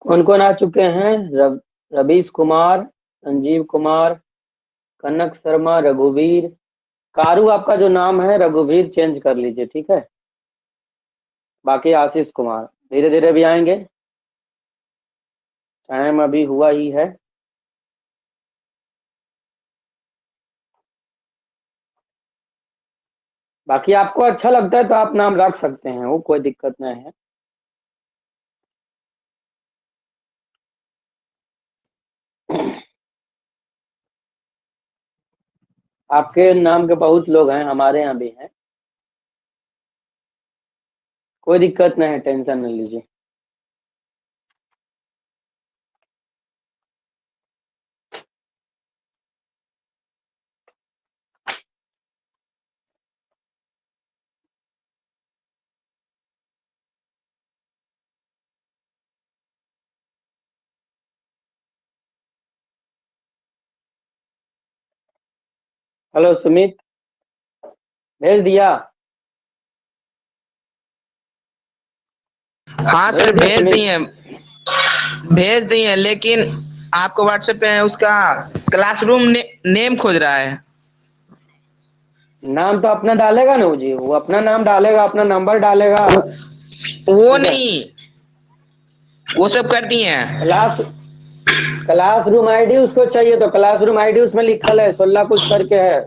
कौन कौन आ चुके हैं? रवीश कुमार, संजीव कुमार, कनक शर्मा, रघुवीर। कारू आपका जो नाम है रघुवीर चेंज कर लीजिए, ठीक है। बाकी आशीष कुमार धीरे धीरे भी आएंगे, टाइम अभी हुआ ही है। बाकी आपको अच्छा लगता है तो आप नाम रख सकते हैं, वो कोई दिक्कत नहीं है। आपके नाम के बहुत लोग हैं, हमारे यहाँ भी हैं। कोई दिक्कत नहीं है, टेंशन न लीजिए। हेलो सुमित, भेज दिया? हाँ भेज सर दिया भेज सुमित? दिए। भेज दिए लेकिन आपको व्हाट्सएप पे उसका क्लासरूम नेम खोज रहा है। नाम तो अपना डालेगा ना जी, वो अपना नाम डालेगा, अपना नंबर डालेगा। वो ठीक है। नहीं, वो सब कर दिए हैं। क्लास क्लासरूम आईडी उसको चाहिए, तो क्लासरूम आईडी उसमें लिखल है 16 कुछ करके है।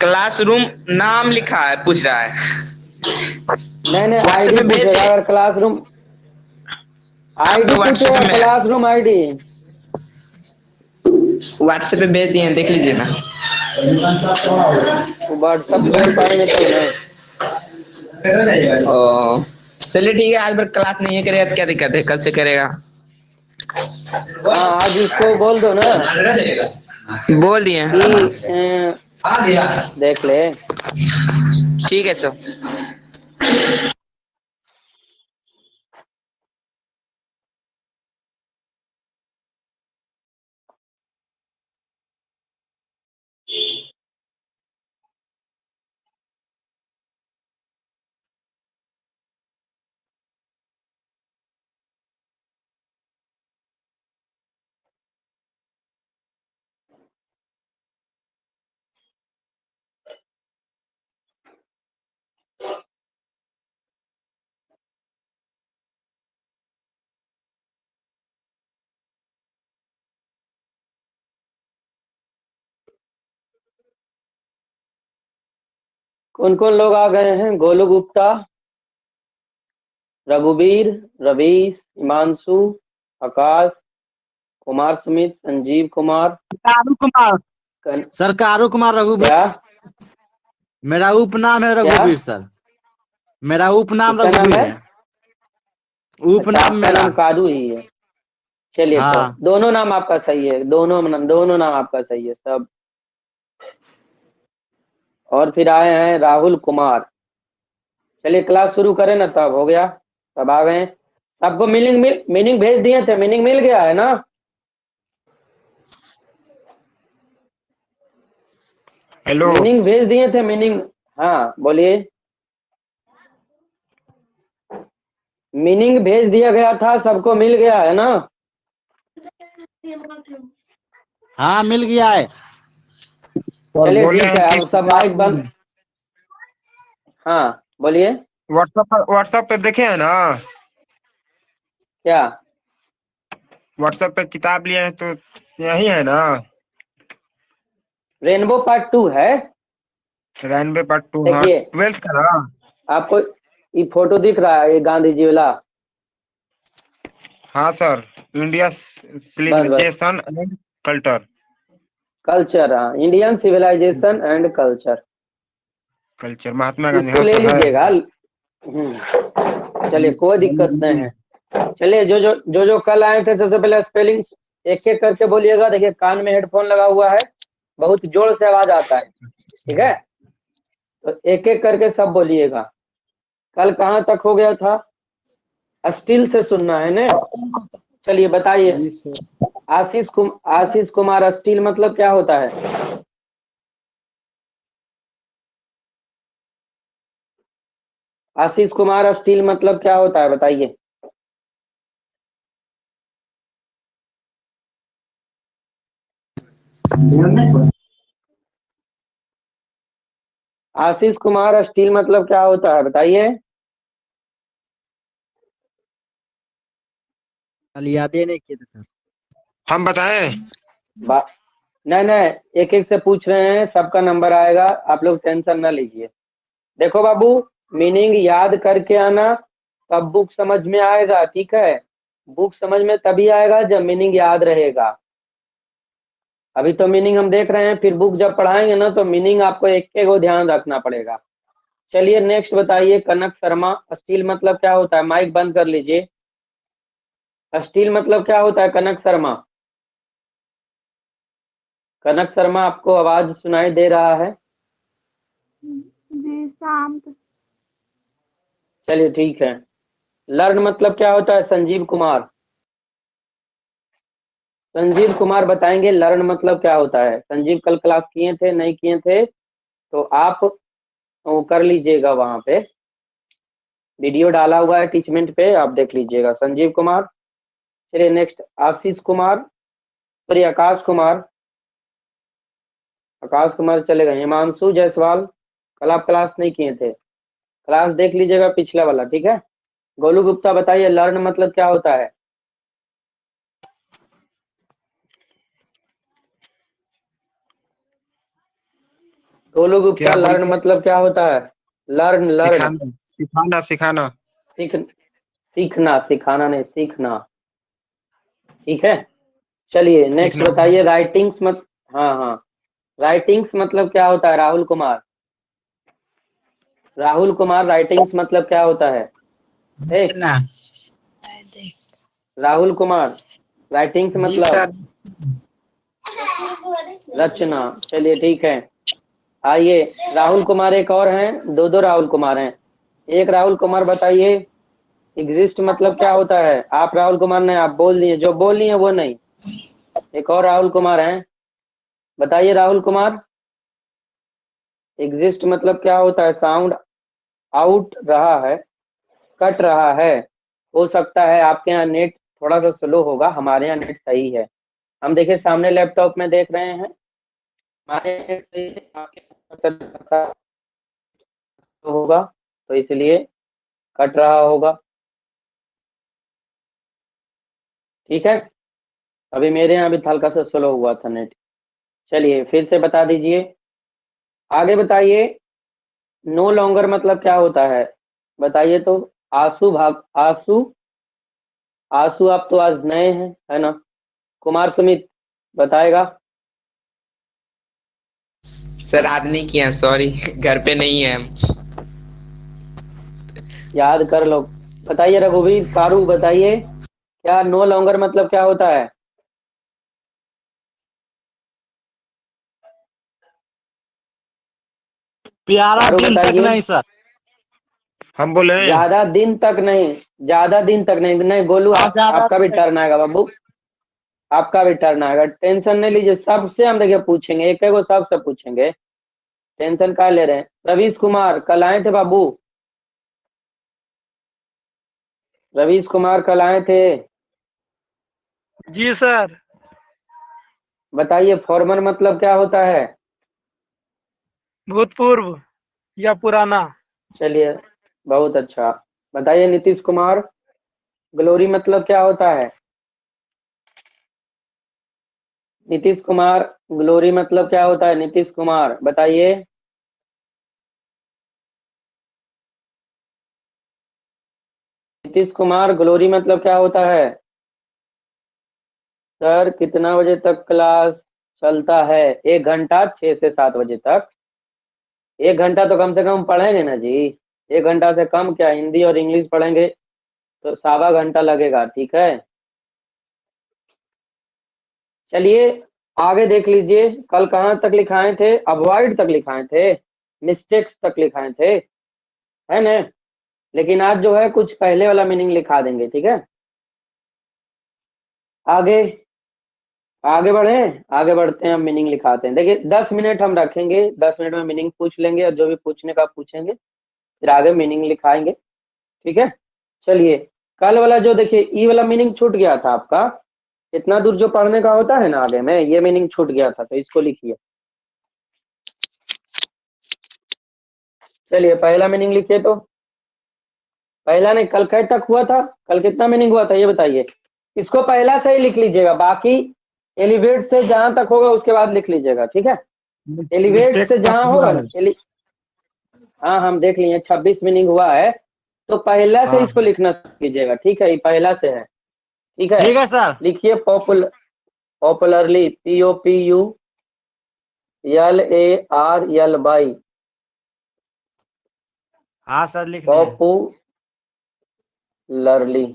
क्लासरूम नाम लिखा है, पूछ रहा है। नहीं नहीं, व्हाट्सएप आईडी पे भेज पूछेगा, दिए। अगर क्लासरूम आईडी आपको व्हाट्सएप पूछेगा, पे क्लासरूम आईडी। व्हाट्सएप पे भेज दिए हैं, देख लीजिए ना। वो व्हाट्सअप खोल पाएंगे तब ना। ओ चलिए ठीक है, आज भर क्लास नहीं है करेगा तो क्या दिक्कत है, कल से करेगा। हाँ, आज उसको बोल दो ना बोल दिए। कि देख ले। ठीक है सर। कौन कौन लोग आ गए हैं? गोलू गुप्ता, रघुवीर, रवीश, हिमांशु, आकाश, कुमार सुमित, संजीव कुमार। कारू कुमार। कन, सर कारू कुमार रघुवीर। क्या मेरा उपनाम है क्या? रघुवीर सर। मेरा उपनाम किसका नाम रघुवीर है? है। अच्छा, उपनाम आपका मेरा। नाम कादू ही है। चलिए, तो हाँ। दोनों नाम आपका सही है, दोनों नाम आपका सही है सब। और फिर आए हैं राहुल कुमार। चलिए क्लास शुरू करें ना, तब हो गया, सब आ गए। सबको मीनिंग भेज दिए थे, मीनिंग मिल गया है ना? हेलो। मीनिंग भेज दिए थे, मीनिंग। हाँ बोलिए। मीनिंग भेज दिया गया था, सबको मिल गया है ना? हाँ मिल गया है। सर चलिए बोल रहे ठीक हैं है, कि अब सब माइक बंद। हाँ बोलिए। व्हाट्सएप पे देखे हैं ना। क्या? व्हाट्सएप पे किताब लिए हैं तो यही है ना। रेनबो पार्ट 2 है। रैनबे पार्ट 2, हाँ देखिए, 12th का ना। आपको ये फोटो दिख रहा है, ये गांधी जी वाला? हाँ सर। इंडिया बस बस, सिविलाइजेशन एंड कल्चर। कल्चर, हाँ, Indian civilisation and culture. Culture Mahatma Gandhi, इसको हाँ ले सर है। लीजिएगा। चलिए कोई दिक्कत नहीं है। चलिए, जो कल आए थे, सबसे पहले स्पेलिंग एक एक करके बोलिएगा। देखिए, कान में हेडफोन लगा हुआ है, बहुत जोर से आवाज आता है, ठीक है? तो एक एक करके सब बोलिएगा। कल कहाँ तक हो गया था? स्टील से सुनना है ना? चलिए बताइए। आशीष कुमार स्टील मतलब क्या होता है? आशीष कुमार स्टील मतलब क्या होता है, बताइए। आशीष कुमार, स्टील मतलब क्या होता है बताइए। कल याद ही नहीं किए थे सर। हम बताएं? नहीं नहीं, एक एक से पूछ रहे हैं, सबका नंबर आएगा, आप लोग टेंशन ना लीजिए। देखो बाबू, मीनिंग याद करके आना, तब बुक समझ में आएगा, ठीक है। बुक समझ में तभी आएगा जब मीनिंग याद रहेगा। अभी तो मीनिंग हम देख रहे हैं, फिर बुक जब पढ़ाएंगे ना तो मीनिंग आपको एक एक को ध्यान रखना पड़ेगा। चलिए नेक्स्ट बताइए, कनक शर्मा, स्टील मतलब क्या होता है, माइक बंद कर लीजिए। स्टील मतलब क्या होता है कनक शर्मा? कनक शर्मा, आपको आवाज सुनाई दे रहा है? जी शांत। चलिए ठीक है। लर्न मतलब क्या होता है संजीव कुमार? संजीव कुमार बताएंगे लर्न मतलब क्या होता है। संजीव कल क्लास किए थे, नहीं किए थे तो आप वो कर लीजिएगा, वहां पे वीडियो डाला हुआ है टीचमेंट पे, आप देख लीजिएगा। संजीव कुमार। चलिए नेक्स्ट, आशीष कुमार, सॉरी आकाश कुमार। आकाश कुमार चलेगा। हिमांशु जायसवाल, कल आप क्लास नहीं किए थे, क्लास देख लीजिएगा पिछला वाला, ठीक है। गोलू गुप्ता बताइए लर्न मतलब क्या होता है। गोलू गुप्ता, क्या लर्न बोलिए? मतलब क्या होता है? लर्न लर्न, सिखाना सिखाना सिखाना। सीख, सीखना, सिखाना नहीं, सीखना, ठीक है। चलिए नेक्स्ट सीखना। बताइए, राइटिंग्स मत, हाँ हाँ, राइटिंग्स मतलब क्या होता है राहुल कुमार? राहुल कुमार, राइटिंग्स मतलब क्या होता है? ए, ना राहुल कुमार, राइटिंग्स जी मतलब सर। रचना। चलिए ठीक है। आइए, राहुल कुमार एक और हैं, दो दो राहुल कुमार हैं। एक राहुल कुमार बताइए, एग्जिस्ट मतलब क्या होता है? आप राहुल कुमार ने आप बोल दिए, जो बोल दिए वो नहीं। एक और राहुल कुमार हैं, बताइए राहुल कुमार, एग्जिस्ट मतलब क्या होता है? साउंड आउट रहा है, कट रहा है। हो सकता है आपके यहाँ नेट थोड़ा सा स्लो होगा, हमारे यहाँ नेट सही है। हम देखिए सामने लैपटॉप में देख रहे हैं, हमारे यहाँ नेट सही है, आपके यहाँ होगा तो इसलिए कट रहा होगा, ठीक है। अभी मेरे यहाँ भी हल्का सा स्लो हुआ था नेट। चलिए फिर से बता दीजिए, आगे बताइए। नो लॉन्गर मतलब क्या होता है बताइए तो। आंसू भाग, आंसू, आंसू, आप तो आज नए हैं है ना। कुमार सुमित बताएगा। सर आज नहीं किया, सॉरी, घर पे नहीं है हम। याद कर लो। बताइए रघुवीर कारू, बताइए क्या नो लॉन्गर मतलब क्या होता है? प्यारा कारू दिन तक बताइए। नहीं सर। हम बोले? ज्यादा दिन तक नहीं, ज्यादा दिन तक नहीं, नहीं गोलू हाँ ज्यादा आपका भी टर्न आएगा बाबू, आपका भी टर्न आएगा, टेंशन नहीं लीजिए। सबसे हम देखिए पूछेंगे, एक एक को सबसे पूछेंगे, टेंशन क्या ले रहे हैं। रवीश कुमार कल आए थे बाबू, रवीश कुमार कल आए थे, जी सर। बताइए फॉर्मर मतलब क्या होता है? भूतपूर्व या पुराना। चलिए बहुत अच्छा। बताइए नीतीश कुमार, ग्लोरी मतलब क्या होता है? नीतीश कुमार, ग्लोरी मतलब क्या होता है? नीतीश कुमार बताइए। नीतीश कुमार, ग्लोरी मतलब क्या होता है? सर कितना बजे तक क्लास चलता है? 1 घंटा, 6 से 7 बजे तक। 1 घंटा तो कम से कम पढ़ेंगे ना जी। 1 घंटा से कम क्या, हिंदी और इंग्लिश पढ़ेंगे तो 1.25 घंटा लगेगा, ठीक है। चलिए आगे देख लीजिए, कल कहाँ तक लिखाए थे? अवॉइड तक लिखाए थे, मिस्टेक्स तक लिखाए थे, है ना। लेकिन आज जो है कुछ पहले वाला मीनिंग लिखा देंगे, ठीक है। आगे, आगे बढ़े, आगे बढ़ते हैं, हम मीनिंग लिखाते हैं। देखिए 10 मिनट हम रखेंगे, 10 मिनट में मीनिंग पूछ लेंगे और जो भी पूछने का पूछेंगे, फिर आगे मीनिंग लिखाएंगे, ठीक है। चलिए कल वाला जो देखिए ई वाला मीनिंग छूट गया था आपका, इतना दूर जो पढ़ने का होता है ना आगे में, ये मीनिंग छूट गया था तो इसको लिखिए। चलिए पहला मीनिंग लिखिए। तो पहला नहीं, कल कब तक हुआ था, कल कितना मीनिंग हुआ था ये बताइए। इसको पहला से ही लिख लीजिएगा, बाकी एलिवेट से जहां तक होगा उसके बाद लिख लीजिएगा, ठीक है। एलिवेट मिस्टेक से जहां होगा ना हाँ हम देख लिए 26 मीनिंग हुआ है, तो पहला से हाँ इसको लिखना कीजिएगा, ठीक है। ये पहला से है, ठीक है। ठीक है सर। लिखिए पॉपुलरली, POPULARLY, हाँ सर लिख लिए। Popularly,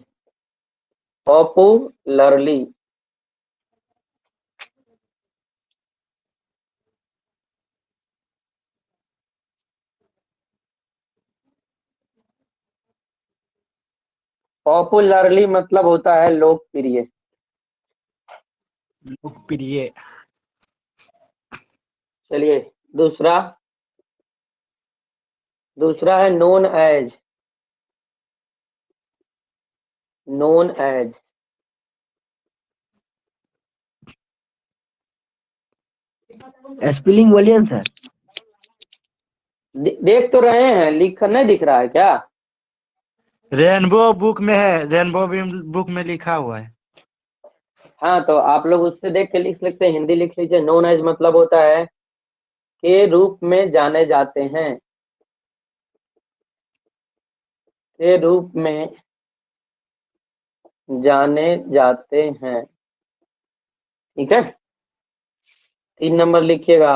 popularly. पॉपुलरली मतलब होता है लोकप्रिय। लोकप्रिय। चलिए दूसरा, दूसरा है knowledge, knowledge. Spelling बोलिए सर। देख तो रहे हैं, लिख नहीं दिख रहा है क्या। रेनबो बुक में है, रेनबो बुक में लिखा हुआ है। हाँ तो आप लोग उससे देख के लिख सकते हैं, हिंदी लिख लीजिए। नोन एज मतलब होता है के रूप में जाने जाते हैं, के रूप में जाने जाते हैं, ठीक है। 3 नंबर लिखिएगा,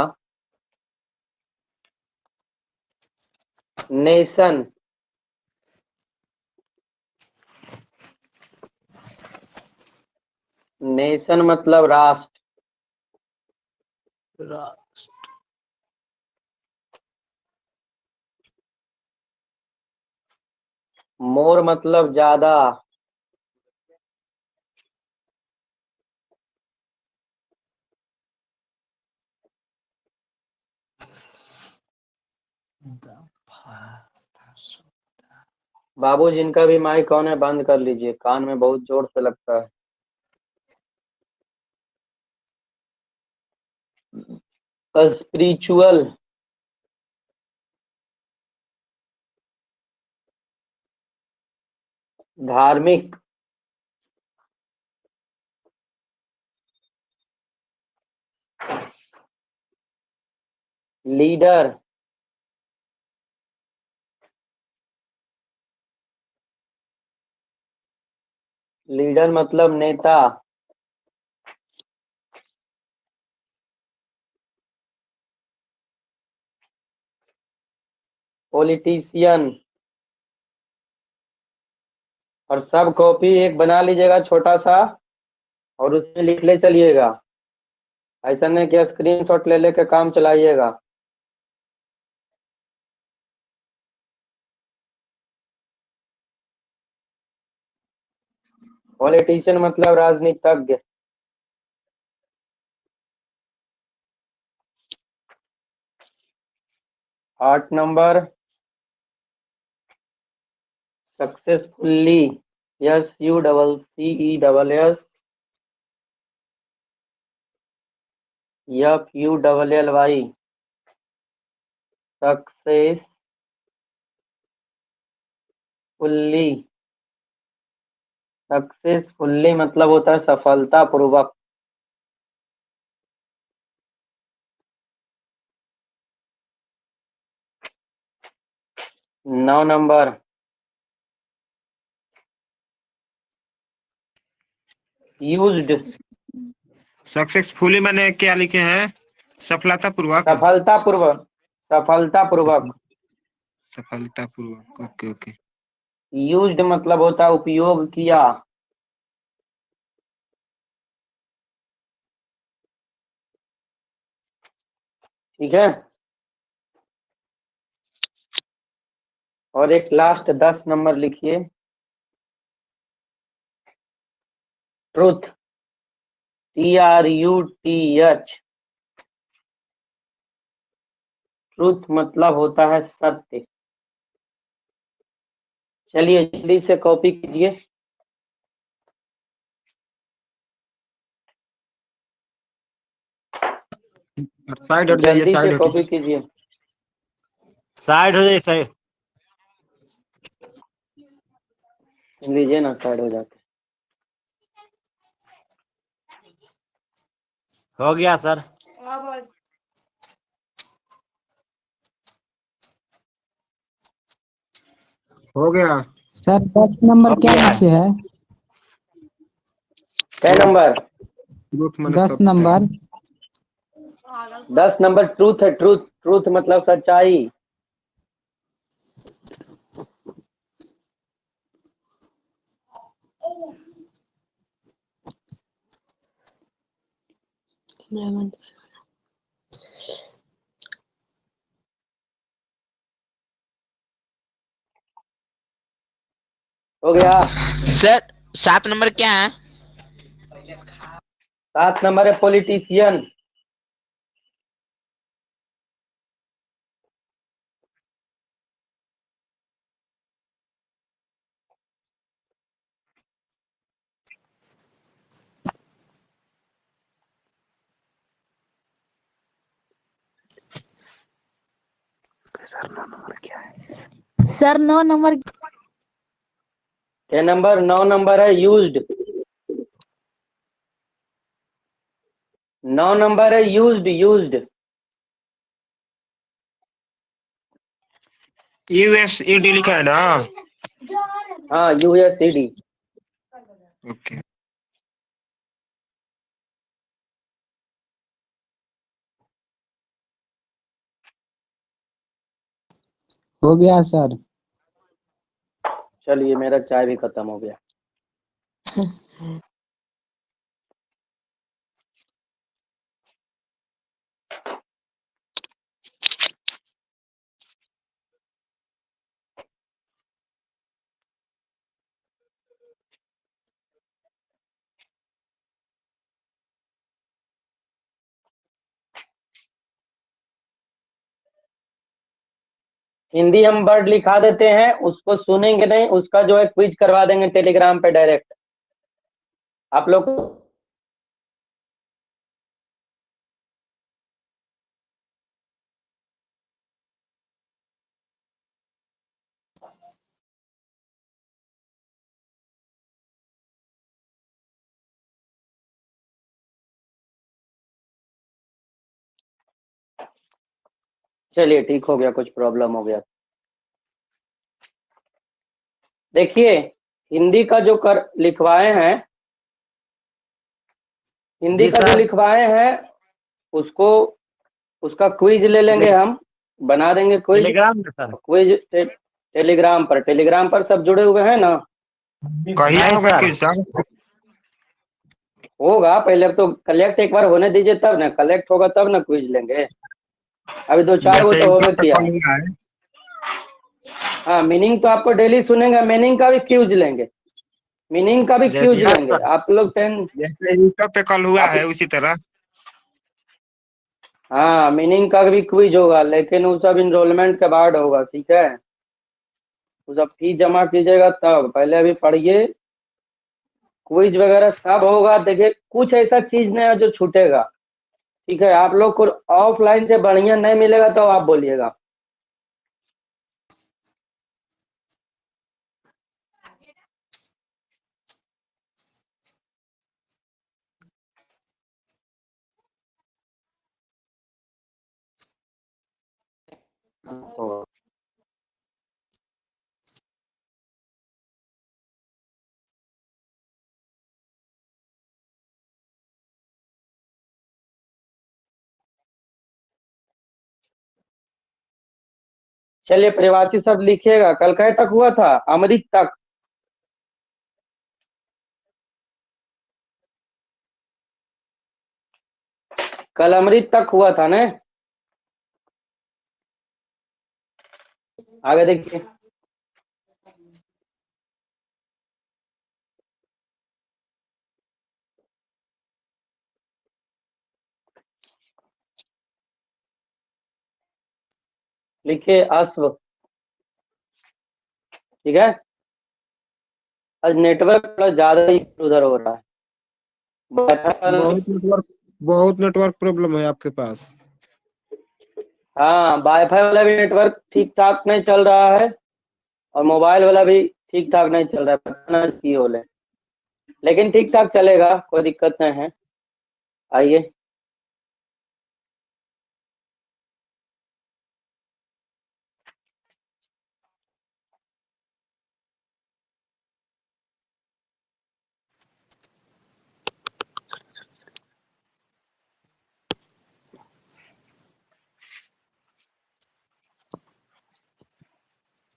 नेशन, नेशन मतलब राष्ट्र। मोर मतलब ज्यादा, बाबू जिनका भी माइक ऑन है बंद कर लीजिए, कान में बहुत जोर से लगता है। स्पिरिचुअल, धार्मिक, लीडर, लीडर मतलब नेता, पॉलिटिशियन। और सब कॉपी एक बना लीजिएगा छोटा सा, और उसमें लिख ले चलिएगा, ऐसा नहीं कि स्क्रीनशॉट ले लेके काम चलाइएगा। पॉलिटिशियन मतलब राजनीतिज्ञ। 8 number, successfully, SUCCESS, FULLY, successfully, successfully मतलब होता है सफलता पूर्वक। 9 नंबर, यूज्ड, सक्सेसफुली मैंने क्या लिखे हैं? सफलता पूर्वक। सफलता पूर्वक, सफलता पूर्वक। सफलता पूर्वक, ओके ओके। यूज्ड मतलब होता है उपयोग किया, ठीक है। और एक लास्ट 10 नंबर लिखिए, ट्रुथ, TRUTH, ट्रुथ मतलब होता है सत्य। चलिए जल्दी से कॉपी कीजिए। साइड हट जाइए, जल्दी से साइड कॉपी हटिए। कीजिए। साइड हो जाइए, साइड। लीजिए ना, साइड हो जाते। हो गया सर। हो गया। सर 10 नंबर हो क्या गया है। नीचे है? क्या नंबर? ट्रूथ मैंने 10 नंबर। 10 नंबर ट्रूथ है। ट्रूथ, ट्रूथ मतलब सच्चाई। हो गया। सर 7 नंबर क्या है? 7 नंबर है पॉलिटिशियन। Sir 9 number. क्या नंबर? 9 नंबर है यूज्ड। 9 नंबर है यूज्ड, यूज्ड। USED लिखा है ना? हाँ, USED। ओके। हो गया सर। चलिए, मेरा चाय भी खत्म हो गया। हिंदी हम वर्ड लिखा देते हैं, उसको सुनेंगे नहीं, उसका जो है क्विज करवा देंगे टेलीग्राम पे डायरेक्ट। आप लोग चलिए, ठीक हो गया, कुछ प्रॉब्लम हो गया। देखिए, हिंदी का जो कर लिखवाए हैं, हिंदी जी का जो सर। लिखवाए हैं, उसको उसका क्विज ले लेंगे हम, बना देंगे क्विज। टेलीग्राम में सर। क्विज टेलीग्राम पर, टेलीग्राम पर सब जुड़े हुए हैं ना? कहिया नहीं होगा सर। Quiz sir? होगा, पहले तो कलेक्ट एक बार होने दीजिए, तब ना कलेक्ट होगा तब ना क्विज लेंगे। अभी 2-4 गो वैसे तो यूट्यूब होबे पे किया कॉल है। हुआ है। हाँ, मीनिंग तो आपको डेली सुनेंगे, मीनिंग का भी क्यूज लेंगे, मीनिंग का भी क्यूज जैसे लेंगे। आप लोग जैसे यूट्यूब पे कॉल हुआ आप है उसी तरह। हाँ, मीनिंग का भी क्विज होगा, लेकिन वो सब इनरोलमेंट के बाद होगा, ठीक है? वो सब फीस जमा कीजिएगा तब, पहले अभी पढ़िए। क्विज वगैरह सब होगा। देखिए, कुछ ऐसा चीज नहीं है जो छूटेगा, ठीक है? आप लोग को ऑफलाइन से बढ़िया नहीं मिलेगा तो आप बोलिएगा। चलिए, प्रवासी सब लिखिएगा। कल कहे तक हुआ था? अमृत तक। कल अमृत तक हुआ था ना? आगे देखिए। लिखिए अश्व, ठीक है? आज नेटवर्क थोड़ा ज्यादा ही उधर हो रहा है। बहुत नेटवर्क प्रॉब्लम है आपके पास। हाँ, वाईफाई वाला भी नेटवर्क ठीक ठाक नहीं चल रहा है और मोबाइल वाला भी ठीक ठाक नहीं चल रहा है, पता नहीं की हो ले, लेकिन ठीक ठाक चलेगा, कोई दिक्कत नहीं है। आइए।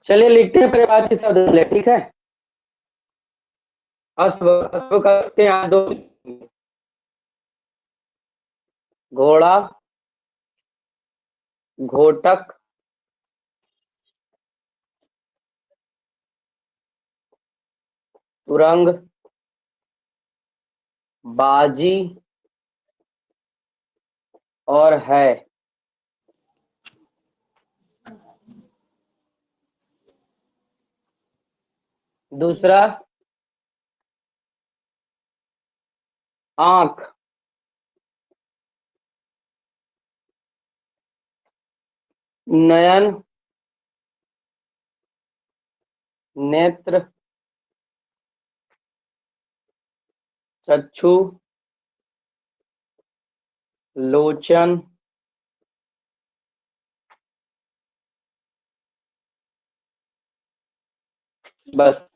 चलिए लिखते हैं परिवाची शब्द ले, ठीक है। अश्व, अश्व करते हैं दो, घोड़ा, घोटक, तुरंग, बाजी और है। दूसरा आंख, नयन, नेत्र, चक्षु, लोचन, बस।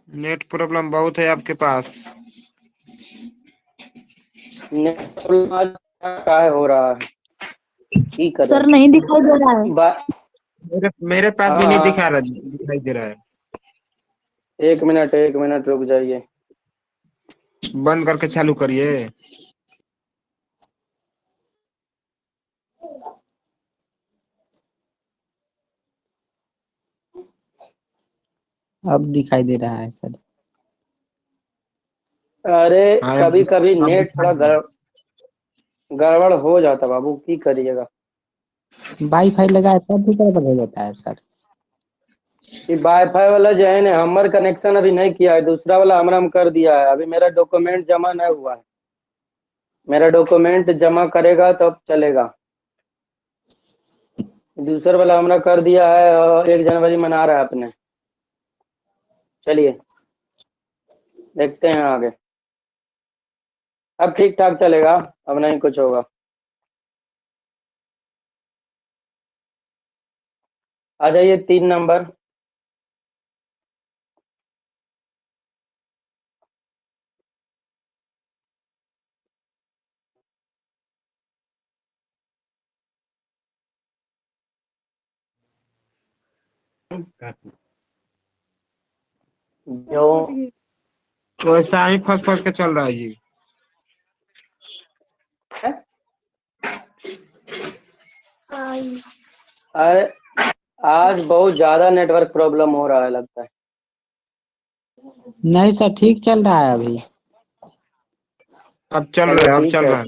नेट प्रॉब्लम बहुत है आपके पास। क्या हो रहा है, की करें। सर नहीं दिखाई दे रहा है। मेरे पास भी नहीं हाँ, दिखाई दे रहा है। एक मिनट रुक जाइए। बंद करके चालू करिए। अब दिखाई दे रहा है सर। अरे हाँ कभी कभी अब नेट दिखाई थोड़ा दे रहा है। गड़बड़ हो जाता बाबू, की करिएगा। वाईफाई लगा है तब भी गड़बड़ हो जाता है सर। ये वाईफाई वाला जो है ना, हमर कनेक्शन अभी नहीं किया है, दूसरा वाला हम कर दिया है। अभी मेरा डॉक्यूमेंट जमा नहीं हुआ है, मेरा डॉक्यूमेंट जमा करेगा तब चलेगा। दूसरा वाला हमने कर दिया है और 1 जनवरी मना रहा है अपने। चलिए देखते हैं आगे। अब ठीक ठाक चलेगा, अब नहीं कुछ होगा। आ जाइए 3 नंबर। जो तो ऐसा ही फंस फंस के चल रहा है जी। है, अरे आज बहुत ज्यादा नेटवर्क प्रॉब्लम हो रहा है लगता है। नहीं सर ठीक चल रहा है अभी। अब चल चलो रहा है, अब ठीक चल है। रहा है।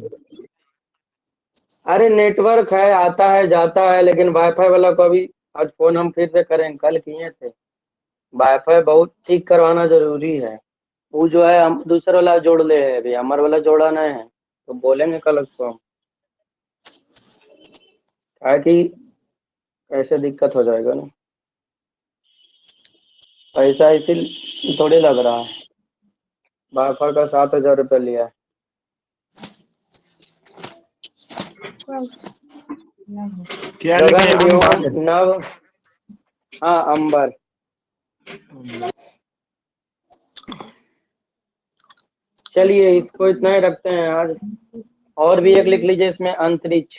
अरे नेटवर्क है, आता है जाता है, लेकिन वाईफाई वाला को अभी आज फोन हम फिर से करें, कल किए थे। वाईफाई बहुत ठीक करवाना जरूरी है। वो जो है हम दूसरा वाला जोड़ ले है, अभी हमारे वाला जोड़ा नहीं है, तो बोलेंगे कल उसको हम, क्या कि ऐसे दिक्कत हो जाएगा ना। पैसा इसी थोड़ी लग रहा है, वाईफाई का 7,000 रुपये लिया है। क्या लिखे हैं? गगन व्योम अंबर। नभ, हाँ अंबर। चलिए इसको इतना ही रखते हैं आज। और भी एक लिख लीजिए इसमें, अंतरिक्ष।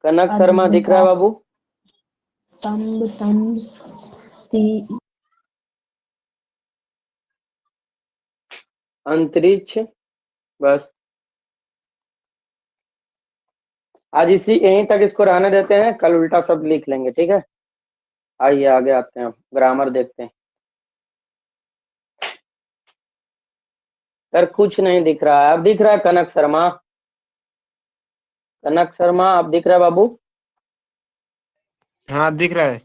कनक शर्मा दिख रहा है बाबू? तंब तंब अंतरिक्ष, बस। आज इसी यहीं तक इसको रहने देते हैं, कल उल्टा शब्द लिख लेंगे, ठीक है। आइए आगे आते हैं, ग्रामर देखते हैं। सर कुछ नहीं दिख रहा है। अब दिख रहा है कनक शर्मा? कनक शर्मा आप दिख रहा है बाबू? हाँ दिख रहा है।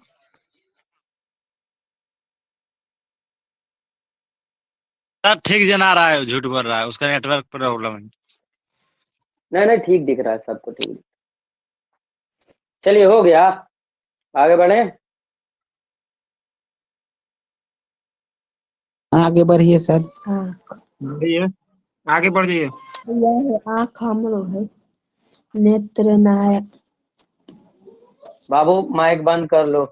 सर ठीक जना रहा है, झूठ बोल रहा है, उसका नेटवर्क प्रॉब्लम है। नहीं नहीं ठीक दिख रहा है, सबको ठीक दिख। चलिए हो गया, आगे बढ़े। आगे बढ़िए सर। आँख बढ़िए, आगे बढ़ जाइए। यह है आँख हम लोग है। नेत्र नायक बाबू माइक बंद कर लो।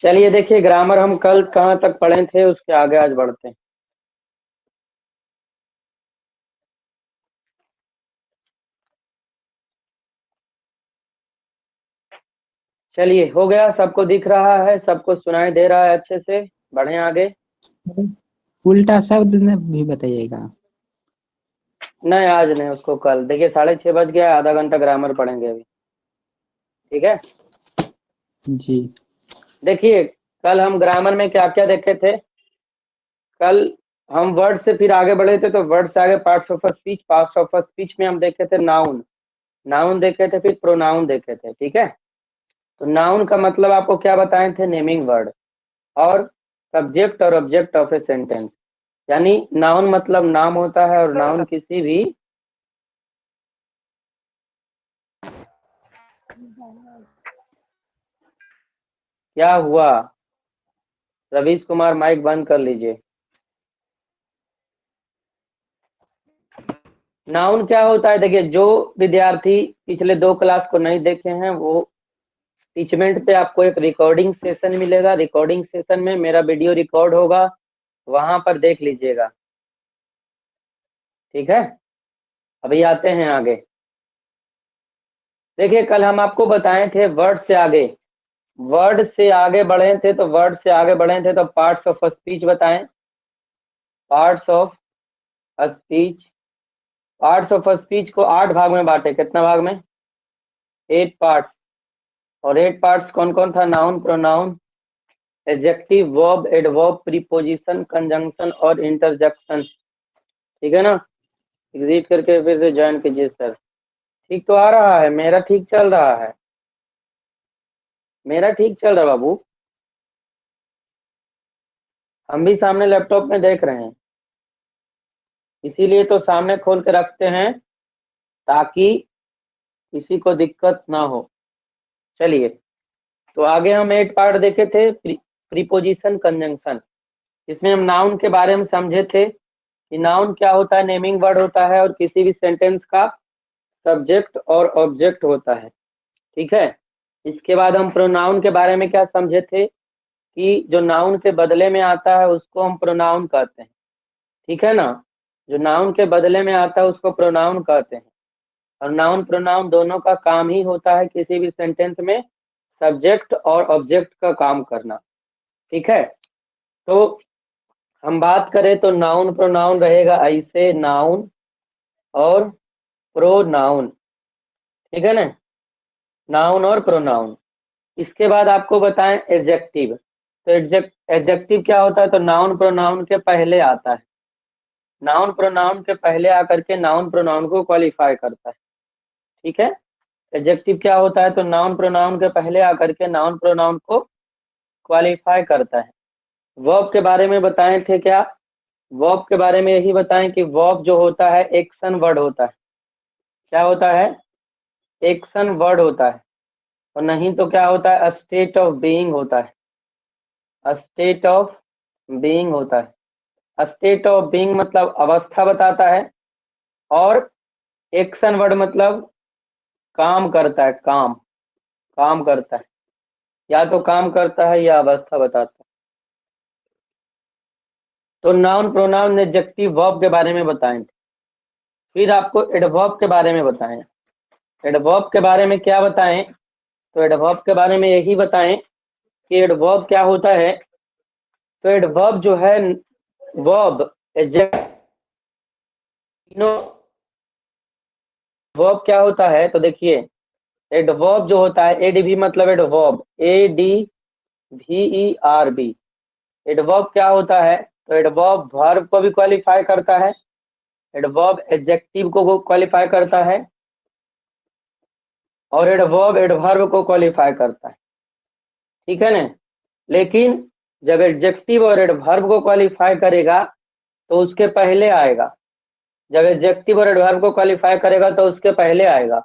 चलिए देखिए, ग्रामर हम कल कहाँ तक पढ़े थे, उसके आगे आज बढ़ते हैं। चलिए हो गया, सबको दिख रहा है, सबको सुनाई दे रहा है अच्छे से। बढ़े आगे। उल्टा शब्द न भी बताइएगा। नहीं आज नहीं, उसको कल। देखिए 6:30 बज गया, आधा घंटा ग्रामर पढ़ेंगे अभी, ठीक है। जी। देखिए कल हम ग्रामर में क्या क्या देखे थे। कल हम वर्ड से फिर आगे बढ़े थे, तो वर्ड से आगे parts of speech. Parts of speech में हम देखे थे नाउन, नाउन देखे थे, फिर प्रोनाउन देखे थे, ठीक है। तो नाउन का मतलब आपको क्या बताए थे, नेमिंग वर्ड और सब्जेक्ट और ऑब्जेक्ट ऑफ ए सेंटेंस। यानी नाउन मतलब नाम होता है, और नाउन किसी भी क्या हुआ, रवीश कुमार माइक बंद कर लीजिए। नाउन क्या होता है, देखिए जो विद्यार्थी पिछले 2 क्लास को नहीं देखे हैं, वो टीचमेंट पे आपको एक रिकॉर्डिंग सेशन मिलेगा। रिकॉर्डिंग सेशन में मेरा वीडियो रिकॉर्ड होगा, वहां पर देख लीजिएगा, ठीक है। अभी आते हैं आगे। देखिए कल हम आपको बताए थे वर्ड से आगे, वर्ड से आगे बढ़े थे, तो वर्ड से आगे बढ़े थे तो पार्ट्स ऑफ स्पीच बताएं। Parts of speech, parts of speech को 8 भाग में बांटे। कितना भाग में? 8 पार्ट्स। और 8 पार्ट्स कौन कौन था? Noun, pronoun, adjective, verb, adverb, preposition, conjunction और इंटरजेक्शन, ठीक है ना। एग्जिट करके फिर से ज्वाइन कीजिए सर। ठीक तो आ रहा है? मेरा ठीक चल रहा है? मेरा ठीक चल रहा है बाबू? हम भी सामने लैपटॉप में देख रहे हैं, इसीलिए तो सामने खोल के रखते हैं ताकि किसी को दिक्कत ना हो। चलिए तो आगे हम 8 पार्ट देखे थे, प्रीपोजिशन, कंजंक्शन। इसमें हम नाउन के बारे में समझे थे कि नाउन क्या होता है, नेमिंग वर्ड होता है और किसी भी सेंटेंस का सब्जेक्ट और ऑब्जेक्ट होता है, ठीक है। इसके बाद हम प्रोनाउन के बारे में क्या समझे थे कि जो नाउन के बदले में आता है उसको हम प्रोनाउन कहते हैं, ठीक है ना। जो नाउन के बदले में आता है उसको प्रोनाउन कहते हैं। और नाउन प्रोनाउन दोनों का काम ही होता है किसी भी सेंटेंस में सब्जेक्ट और ऑब्जेक्ट का काम करना, ठीक है। तो हम बात करें तो नाउन प्रोनाउन रहेगा ऐसे, नाउन और प्रोनाउन, ठीक है ना, नाउन और प्रोनाउन। इसके बाद आपको बताएं एडजेक्टिव। तो एडजेक्टिव क्या होता है, तो नाउन प्रोनाउन के पहले आता है, नाउन प्रोनाउन के पहले आकर के नाउन प्रोनाउन को क्वालिफाई करता है, ठीक है। एडजेक्टिव क्या होता है, तो नाउन प्रोनाउन के पहले आकर के नाउन प्रोनाउन को क्वालिफाई करता है। वर्ब के बारे में बताए थे क्या? वर्ब के बारे में यही बताएं कि वर्ब जो होता है एक्शन वर्ड होता है। क्या होता है? एक्शन वर्ड होता है। और नहीं तो क्या होता है? स्टेट ऑफ बीइंग होता है, स्टेट ऑफ बीइंग होता है। स्टेट ऑफ बीइंग मतलब अवस्था बताता है, और एक्शन वर्ड मतलब काम करता है, काम करता है, या तो काम करता है या अवस्था बताता है। तो नाउन, प्रोनाउन, एडजेक्टिव, वर्ब के बारे में बताएं। फिर आपको एडवर्ब के बारे में बताएं। एडवर्ब के बारे में क्या बताएं? तो एडवर्ब के बारे में यही बताएं कि एडवर्ब क्या होता है। तो एडवर्ब जो है, वर्ब, वर्ब क्या होता है? तो देखिए, एडवर्ब जो होता है, एडवी मतलब एडवर्ब, ADVERB। एडवर्ब क्या होता है? तो एडवर्ब वर्ब को भी क्वालिफाई करता है, एडवर्ब एडजेक्टिव को क्वालिफाई करता है, और एडवर्ब एडवर्ब को क्वालिफाई करता है। ठीक है ना? लेकिन जब एडजेक्टिव और एडवर्ब को क्वालिफाई करेगा तो उसके पहले आएगा। जब एडजेक्टिव और एडवर्ब को क्वालिफाई करेगा तो उसके पहले आएगा,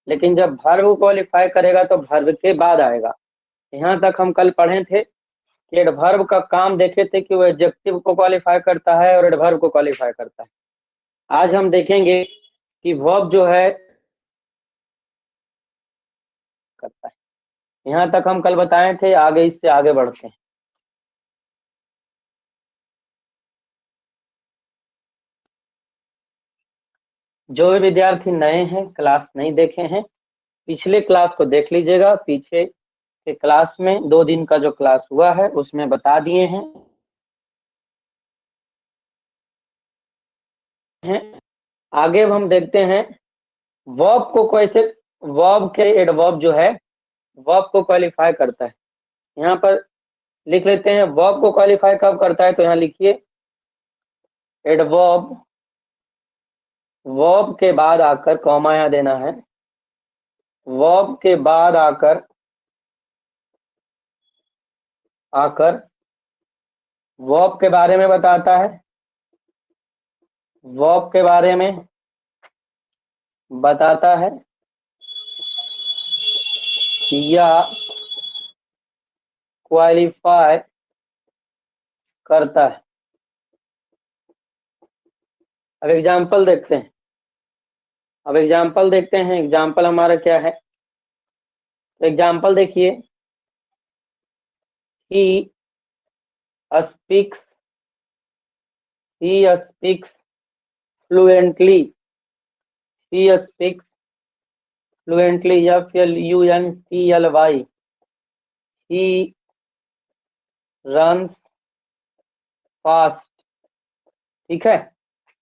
लेकिन जब वर्ब को क्वालिफाई करेगा तो वर्ब के बाद आएगा। यहाँ तक हम कल पढ़े थे कि एडवर्ब का काम देखे थे कि वो एडजेक्टिव को क्वालिफाई करता है और एडवर्ब को क्वालिफाई करता है। आज हम देखेंगे कि वर्ब जो है करता है। यहाँ तक हम कल बताए थे, आगे इससे आगे बढ़ते हैं। जो भी विद्यार्थी नए हैं, क्लास नहीं देखे हैं, पिछले क्लास को देख लीजिएगा। पीछे के क्लास में 2 दिन का जो क्लास हुआ है उसमें बता दिए हैं। आगे अब हम देखते हैं वर्ब को कैसे, वर्ब के एडवर्ब जो है वर्ब को क्वालिफाई करता है। यहाँ पर लिख लेते हैं वर्ब को क्वालिफाई कब करता है। तो यहाँ लिखिए, एडवर्ब वर्ब के बाद आकर, कॉमा यहाँ देना है, वर्ब के बाद आकर वर्ब के बारे में बताता है, वर्ब के बारे में बताता है या क्वालिफाई करता है। अब एग्जाम्पल देखते हैं। एग्जाम्पल हमारा क्या है? तो एग्जाम्पल देखिए, he speaks fluently, FLUNTLY, he runs fast। ठीक है?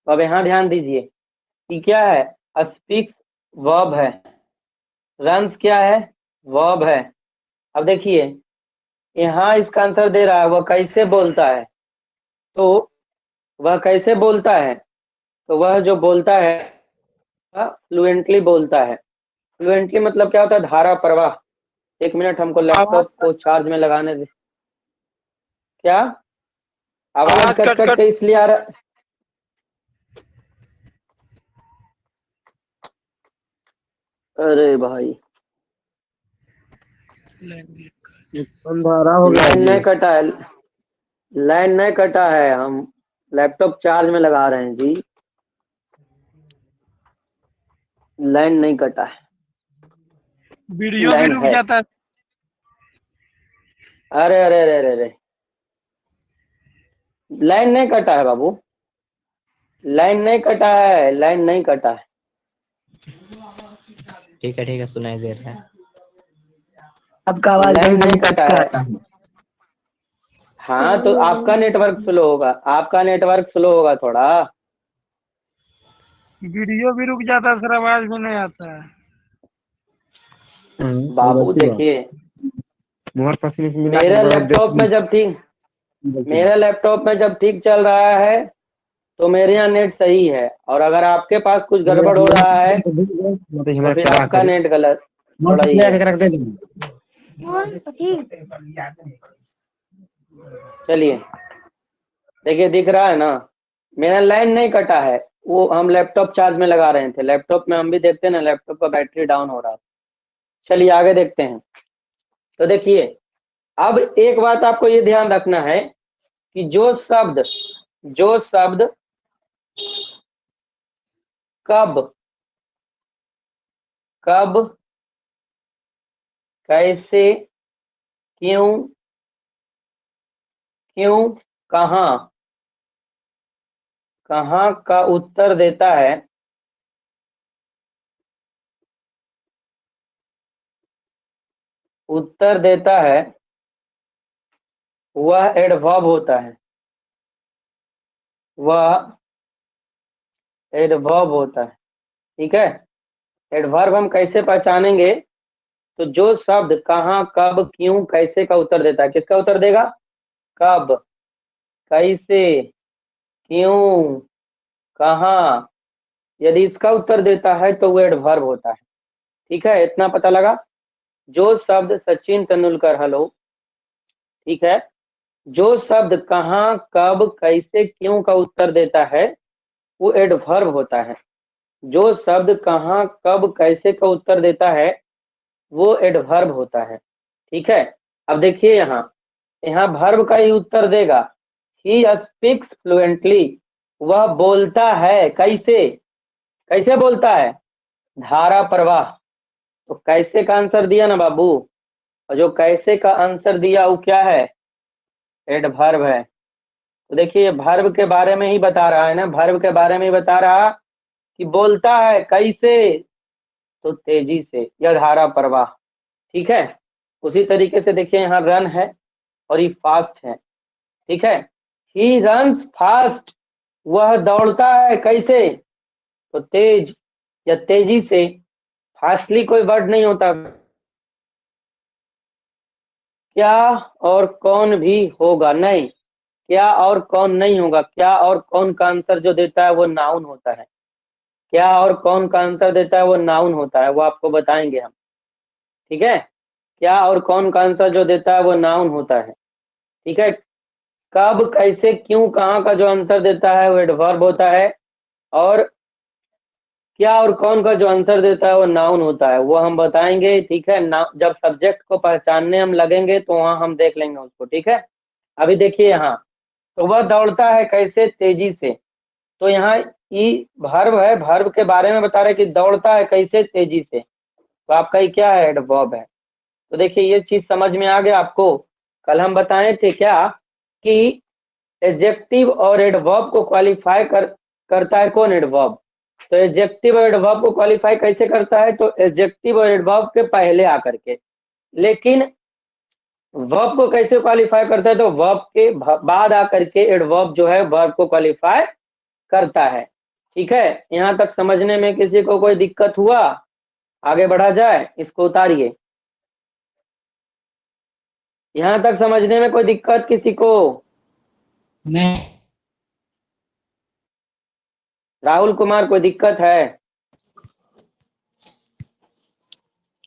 अब यहाँ ध्यान दीजिए कि क्या है, स्पीक्स वर्ब है, रन्स क्या है, वर्ब है। अब देखिए यहाँ इसका आंसर दे रहा है वह कैसे बोलता है। तो वह कैसे बोलता है? तो वह जो बोलता है फ्लुएंटली बोलता है। फ्लुएंटली मतलब क्या होता है? धारा प्रवाह। 1 मिनट हमको लैपटॉप को चार्ज में लगाने दे। क्या आवाज कट कट के इसलिए आ रहा? अरे भाई अंधारा हो गया लाइन जी। नहीं कटा है, लाइन नहीं कटा है, हम लैपटॉप चार्ज में लगा रहे हैं जी, लाइन नहीं कटा है, वीडियो भी लाइन रुक है। जाता है। अरे अरे अरे अरे अरे, लाइन नहीं कटा है बाबू, लाइन नहीं कटा है, लाइन नहीं कटा है। ठीक है सुनाई दे रहा है। आपका आवाज लाइन कभी नहीं कट कटा कर है। आता है। हाँ तो आपका नेटवर्क स्लो होगा, आपका नेटवर्क स्लो होगा थोड़ा। वीडियो भी रुक जाता है, सर आवाज भी नहीं आता है। बाबू देखिए, मेरा लैपटॉप में जब ठीक चल रहा है तो मेरे यहाँ नेट सही है, और अगर आपके पास कुछ गड़बड़ हो रहा है तो फिर आपका नेट गलत थोड़ा ही है। चलिए देखिए, दिख रहा है ना, मेरा लाइन नहीं कटा है, वो हम लैपटॉप चार्ज में लगा रहे थे। लैपटॉप में हम भी देखते हैं ना, लैपटॉप का बैटरी डाउन हो रहा है। चलिए आगे देखते हैं। तो देखिए, अब एक बात आपको ये ध्यान रखना है कि जो शब्द जो शब्द कब कब कैसे क्यों क्यों कहाँ कहाँ का उत्तर देता है वह एडवर्ब होता है। वह एडवर्ब होता है। ठीक है, एडवर्ब हम कैसे पहचानेंगे? तो जो शब्द कहाँ कब क्यों कैसे का उत्तर देता है, किसका उत्तर देगा? कब, कैसे, क्यों, कहाँ, यदि इसका उत्तर देता है तो वो एडवर्ब होता है। ठीक है, इतना पता लगा। जो शब्द सचिन तेंदुलकर, हेलो, ठीक है, जो शब्द कहाँ कब कैसे क्यों का उत्तर देता है वो एडवर्ब होता है। जो शब्द कहाँ कब कैसे का उत्तर देता है वो एडवर्ब होता है। ठीक है, अब देखिए यहाँ यहाँ वर्ब का ही उत्तर देगा। ही स्पीक्स फ्लुएंटली, वह बोलता है कैसे, कैसे बोलता है? धारा प्रवाह। तो कैसे का आंसर दिया ना बाबू, और जो कैसे का आंसर दिया वो क्या है? एडवर्ब है। तो देखिए ये वर्ब के बारे में ही बता रहा है ना, वर्ब के बारे में ही बता रहा कि बोलता है कैसे, तो तेजी से या धारा प्रवाह। ठीक है, उसी तरीके से देखिए यहाँ रन है और ये फास्ट है। ठीक है, ही रन्स फास्ट, वह दौड़ता है कैसे, तो तेज या तेजी से। फास्टली कोई वर्ड नहीं होता। क्या और कौन भी होगा, नहीं, क्या और कौन नहीं होगा। क्या और कौन का आंसर जो देता है वो नाउन होता है। क्या और कौन का आंसर देता है वो नाउन होता है, वो आपको बताएंगे हम। ठीक है, क्या और कौन का आंसर जो देता है वो नाउन होता है। ठीक है, कब कैसे क्यों कहाँ का जो आंसर देता है वो एडवर्ब होता है, और क्या और कौन का जो आंसर देता है वो नाउन होता है, वो हम बताएंगे। ठीक है, ना जब सब्जेक्ट को पहचानने हम लगेंगे तो वहां हम देख लेंगे उसको। ठीक है, अभी देखिए यहाँ, तो वह दौड़ता है कैसे, तेजी से। तो यहाँ ई वर्ब है, वर्ब के बारे में बता रहे कि दौड़ता है कैसे, तेजी से। तो आपका ये क्या है? एडवर्ब है। तो देखिए ये चीज समझ में आ गया आपको। कल हम बताए थे क्या कि एडजेक्टिव और एडवर्ब को क्वालिफाई करता है कौन? एडवर्ब। तो एडजेक्टिव और एडवर्ब को क्वालिफाई कैसे करता है? तो एडजेक्टिव और एडवर्ब के पहले आकर के। लेकिन वर्ब को कैसे क्वालिफाई करता है? तो वर्ब के बाद आकर के एडवर्ब जो है वर्ब को क्वालिफाई करता है। ठीक है, यहाँ तक समझने में किसी को कोई दिक्कत हुआ? आगे बढ़ा जाए, इसको उतारिए। यहाँ तक समझने में कोई दिक्कत किसी को? नहीं। राहुल कुमार, कोई दिक्कत है?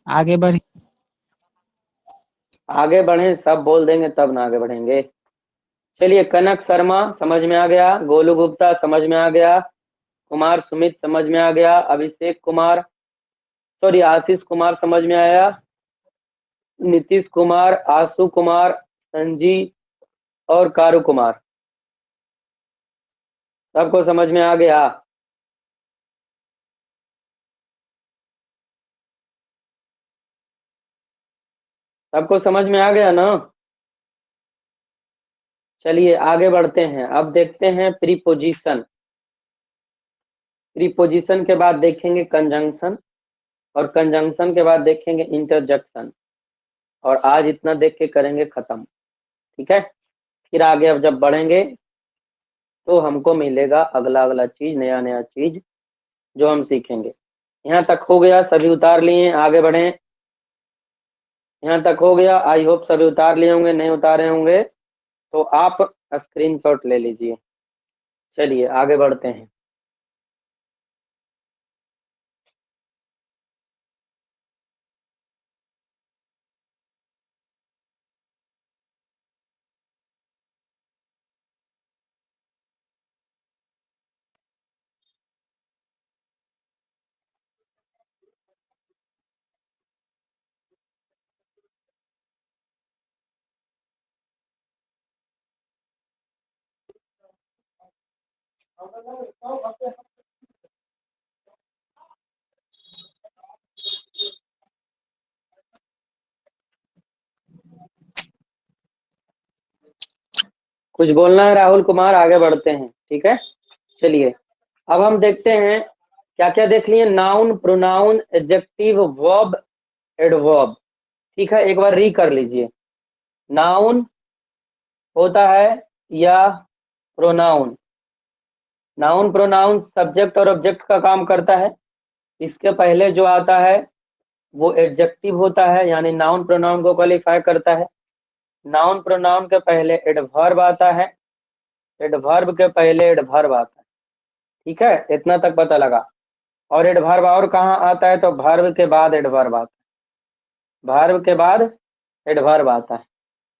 आगे बढ़। आगे बढ़े, सब बोल देंगे तब ना आगे बढ़ेंगे। चलिए, कनक शर्मा समझ में आ गया, गोलू गुप्ता समझ में आ गया, कुमार सुमित समझ में आ गया, अभिषेक कुमार, सॉरी आशीष कुमार समझ में आया, नीतीश कुमार, आशु कुमार, संजीव और कारू कुमार, सबको समझ में आ गया? सबको समझ में आ गया ना? चलिए आगे बढ़ते हैं। अब देखते हैं प्रीपोजिशन। प्रीपोजिशन के बाद देखेंगे कंजंक्शन, और कंजंक्शन के बाद देखेंगे इंटरजेक्शन, और आज इतना देख के करेंगे खत्म। ठीक है, फिर आगे अब जब बढ़ेंगे तो हमको मिलेगा अगला अगला चीज, नया नया चीज जो हम सीखेंगे। यहाँ तक हो गया, सभी उतार लिए? आगे बढ़े। यहाँ तक हो गया, आई होप सभी उतार लिए होंगे, नहीं उतारे होंगे तो आप स्क्रीनशॉट ले लीजिए। चलिए आगे बढ़ते हैं। कुछ बोलना है राहुल कुमार? आगे बढ़ते हैं, ठीक है। चलिए अब हम देखते हैं क्या क्या देख लिए। Noun, pronoun, adjective, verb, adverb. ठीक है, एक बार री कर लीजिए। नाउन होता है या प्रोनाउन। नाउन प्रोनाउन सब्जेक्ट और ऑब्जेक्ट का काम करता है। इसके पहले जो आता है वो एडजेक्टिव होता है, यानी नाउन प्रोनाउन को क्वालिफाई करता है। नाउन प्रोनाउन के पहले एडवर्ब आता है, एडवर्ब के पहले एडवर्ब आता है। ठीक है, इतना तक पता लगा। और एडवर्ब और कहाँ आता है? तो वर्ब के बाद एडवर्ब आता है, वर्ब के बाद एडवर्ब आता है।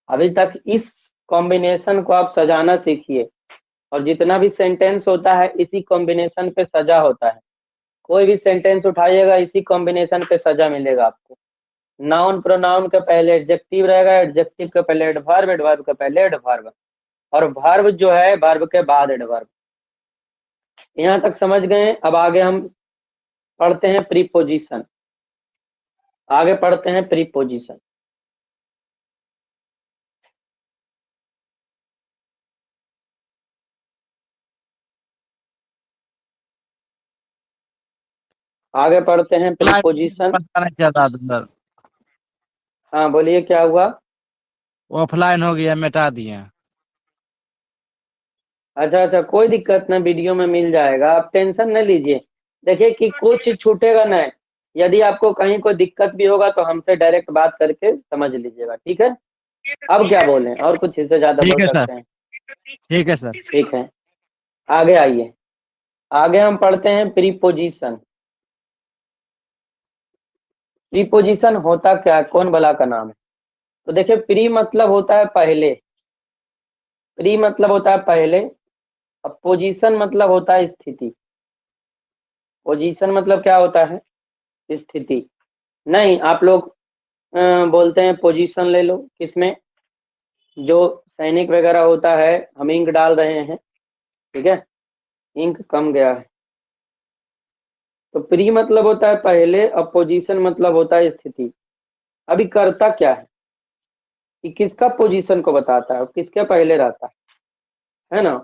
अभी तक इस कॉम्बिनेशन को आप सजाना सीखिए, और जितना भी सेंटेंस होता है इसी कॉम्बिनेशन पे सजा होता है। कोई भी सेंटेंस उठाइएगा इसी कॉम्बिनेशन पे सजा मिलेगा आपको। नाउन प्रोनाउन के पहले एडजेक्टिव रहेगा, एडजेक्टिव के पहले एडवर्ब, एडवर्ब के पहले एडवर्ब, और वर्ब जो है वर्ब के बाद एडवर्ब। यहाँ तक समझ गए? अब आगे हम पढ़ते हैं प्रीपोजिशन। आगे पढ़ते हैं प्रीपोजिशन। आगे पढ़ते हैं प्रीपोजिशन। पता नहीं चला अंदर, हाँ बोलिए, क्या हुआ? ऑफलाइन हो गया, मिटा दिए। अच्छा अच्छा, कोई दिक्कत नहीं, वीडियो में मिल जाएगा, आप टेंशन न लीजिए। देखिए कि कुछ छूटेगा नहीं। यदि आपको कहीं कोई दिक्कत भी होगा तो हमसे डायरेक्ट बात करके समझ लीजिएगा, ठीक है। अब क्या बोलें, और कुछ इससे ज्यादा ठीक बोल है सर, सकते हैं? ठीक है सर। ठीक है, आगे आइए। आगे हम पढ़ते हैं प्रीपोजिशन। प्रीपोजिशन होता क्या है, कौन बला का नाम है? तो देखिए, प्री मतलब होता है पहले, प्री मतलब होता है पहले। अब पोजीशन मतलब होता है स्थिति। पोजीशन मतलब क्या होता है? स्थिति। नहीं, आप लोग बोलते हैं पोजीशन ले लो, किसमें? जो सैनिक वगैरह होता है, हम इंक डाल रहे हैं, ठीक है, इंक कम गया है। तो प्री मतलब होता है पहले, अब पोजीशन मतलब होता है स्थिति। अभी करता क्या है कि किसका पोजीशन को बताता है और किसके पहले रहता है ना।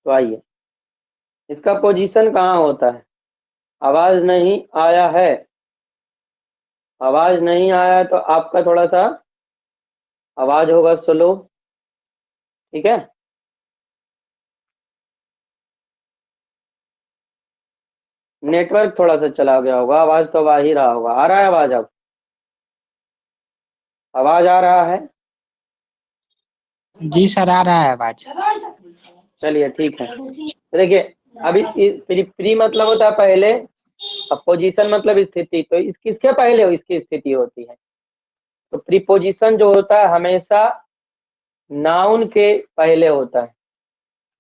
तो आइए, इसका पोजीशन कहाँ होता है? आवाज नहीं आया है, आवाज नहीं आया है तो आपका थोड़ा सा आवाज होगा स्लो, ठीक है। नेटवर्क थोड़ा सा चला गया होगा, आवाज तो आ ही रहा होगा। आ रहा है आवाज? अब आवाज आ रहा है? जी सर, आ रहा है आवाज। चलिए ठीक है। तो देखिए, अभी प्री मतलब होता है पहले, अब पोजीशन मतलब स्थिति। तो इस किसके पहले इसकी स्थिति होती है? तो प्रीपोजिशन जो होता है हमेशा नाउन के पहले होता है,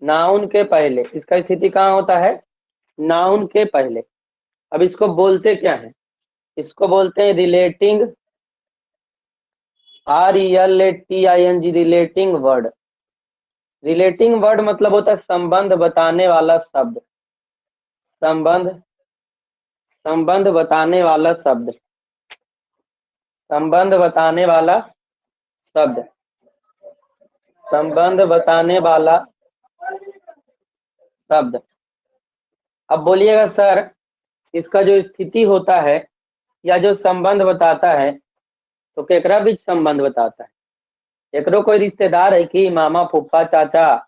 नाउन के पहले। इसका स्थिति कहाँ होता है? नाउन के पहले। अब इसको बोलते क्या है? इसको बोलते हैं relating, RELATING, relating word. Relating word मतलब होता है संबंध बताने वाला शब्द, संबंध, संबंध बताने वाला शब्द, संबंध बताने वाला शब्द, संबंध बताने वाला शब्द। अब बोलिएगा सर, इसका जो स्थिति होता है या जो संबंध बताता है, तो केकरा बीच संबंध बताता है? एकरो कोई रिश्तेदार है कि मामा, फूफा, चाचा,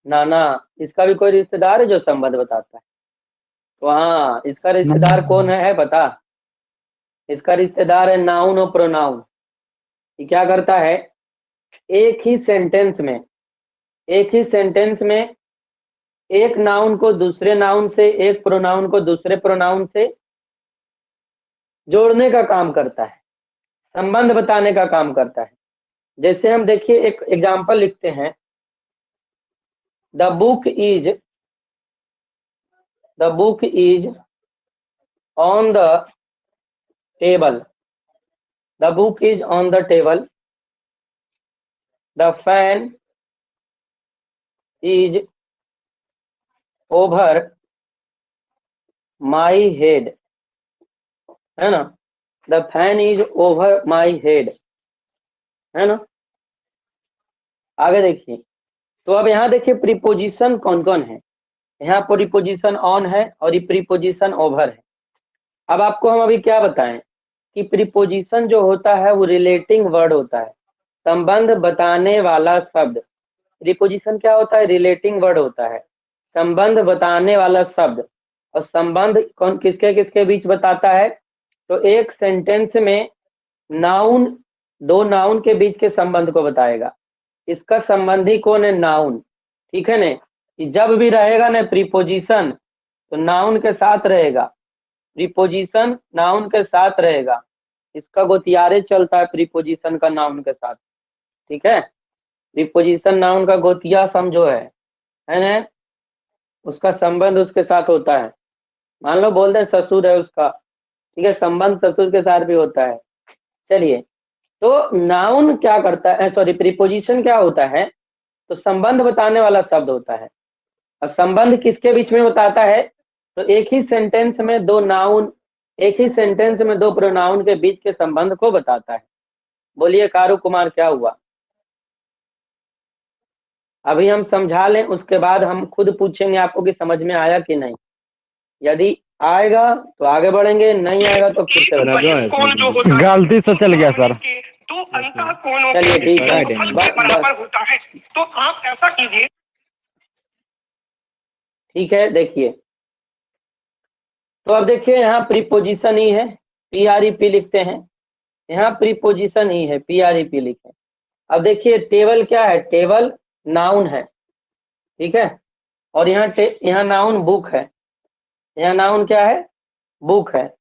नाना? इसका भी कोई रिश्तेदार है जो संबंध बताता है? तो हाँ, इसका रिश्तेदार कौन है पता? इसका रिश्तेदार है नाउन और प्रोनाउन। ये क्या करता है? एक ही सेंटेंस में, एक ही सेंटेंस में एक नाउन को दूसरे नाउन से, एक प्रोनाउन को दूसरे प्रोनाउन से जोड़ने का काम करता है, संबंध बताने का काम करता है। जैसे हम देखिए एक एग्जाम्पल लिखते हैं, the book is, the book is on the table, the book is on the table, the fan is over my head, है ना, the fan is over my head, है ना। आगे देखिए, तो अब यहाँ देखिए प्रीपोजिशन कौन कौन है। यहाँ प्रीपोजिशन ऑन है और ये प्रीपोजिशन ओवर है। अब आपको हम अभी क्या बताएं कि प्रीपोजिशन जो होता है वो रिलेटिंग वर्ड होता है, संबंध बताने वाला शब्द। प्रीपोजिशन क्या होता है? रिलेटिंग वर्ड होता है, संबंध बताने वाला शब्द। और संबंध कौन किसके किसके बीच बताता है? तो एक सेंटेंस में नाउन, दो नाउन के बीच के संबंध को बताएगा। इसका संबंधी कौन है? नाउन, ठीक है ना। कि जब भी रहेगा ना प्रीपोजिशन तो नाउन के साथ रहेगा, प्रीपोजिशन नाउन के साथ रहेगा। इसका गोतियारे चलता है प्रीपोजिशन का नाउन के साथ, ठीक है। प्रीपोजिशन नाउन का गोतिया समझो है ना, उसका संबंध उसके साथ होता है। मान लो बोल दे ससुर है उसका, ठीक है, संबंध ससुर के साथ भी होता है। चलिए, तो नाउन क्या करता है, सॉरी प्रीपोजिशन क्या होता है? तो संबंध बताने वाला शब्द होता है। और संबंध किसके बीच में बताता है? तो एक ही सेंटेंस में दो नाउन, एक ही सेंटेंस में दो प्रोनाउन के बीच के संबंध को बताता है। बोलिए कारू कुमार क्या हुआ? अभी हम समझा लें, उसके बाद हम खुद पूछेंगे आपको कि समझ में आया कि नहीं। यदि आएगा तो आगे बढ़ेंगे, नहीं आएगा तो फिर से बताएंगे। गलती से चल गया सर। चलिए ठीक है, होता है, तो आप ऐसा कीजिए। ठीक है। देखिए, तो अब देखिए यहाँ प्रीपोजिशन ही है, PREP लिखते हैं। यहाँ प्रीपोजिशन ही है, PREP लिखे। अब देखिए टेबल क्या है? टेबल नाउन है, ठीक है। और यहाँ नाउन बुक है। यहाँ नाउन क्या है? बुक है।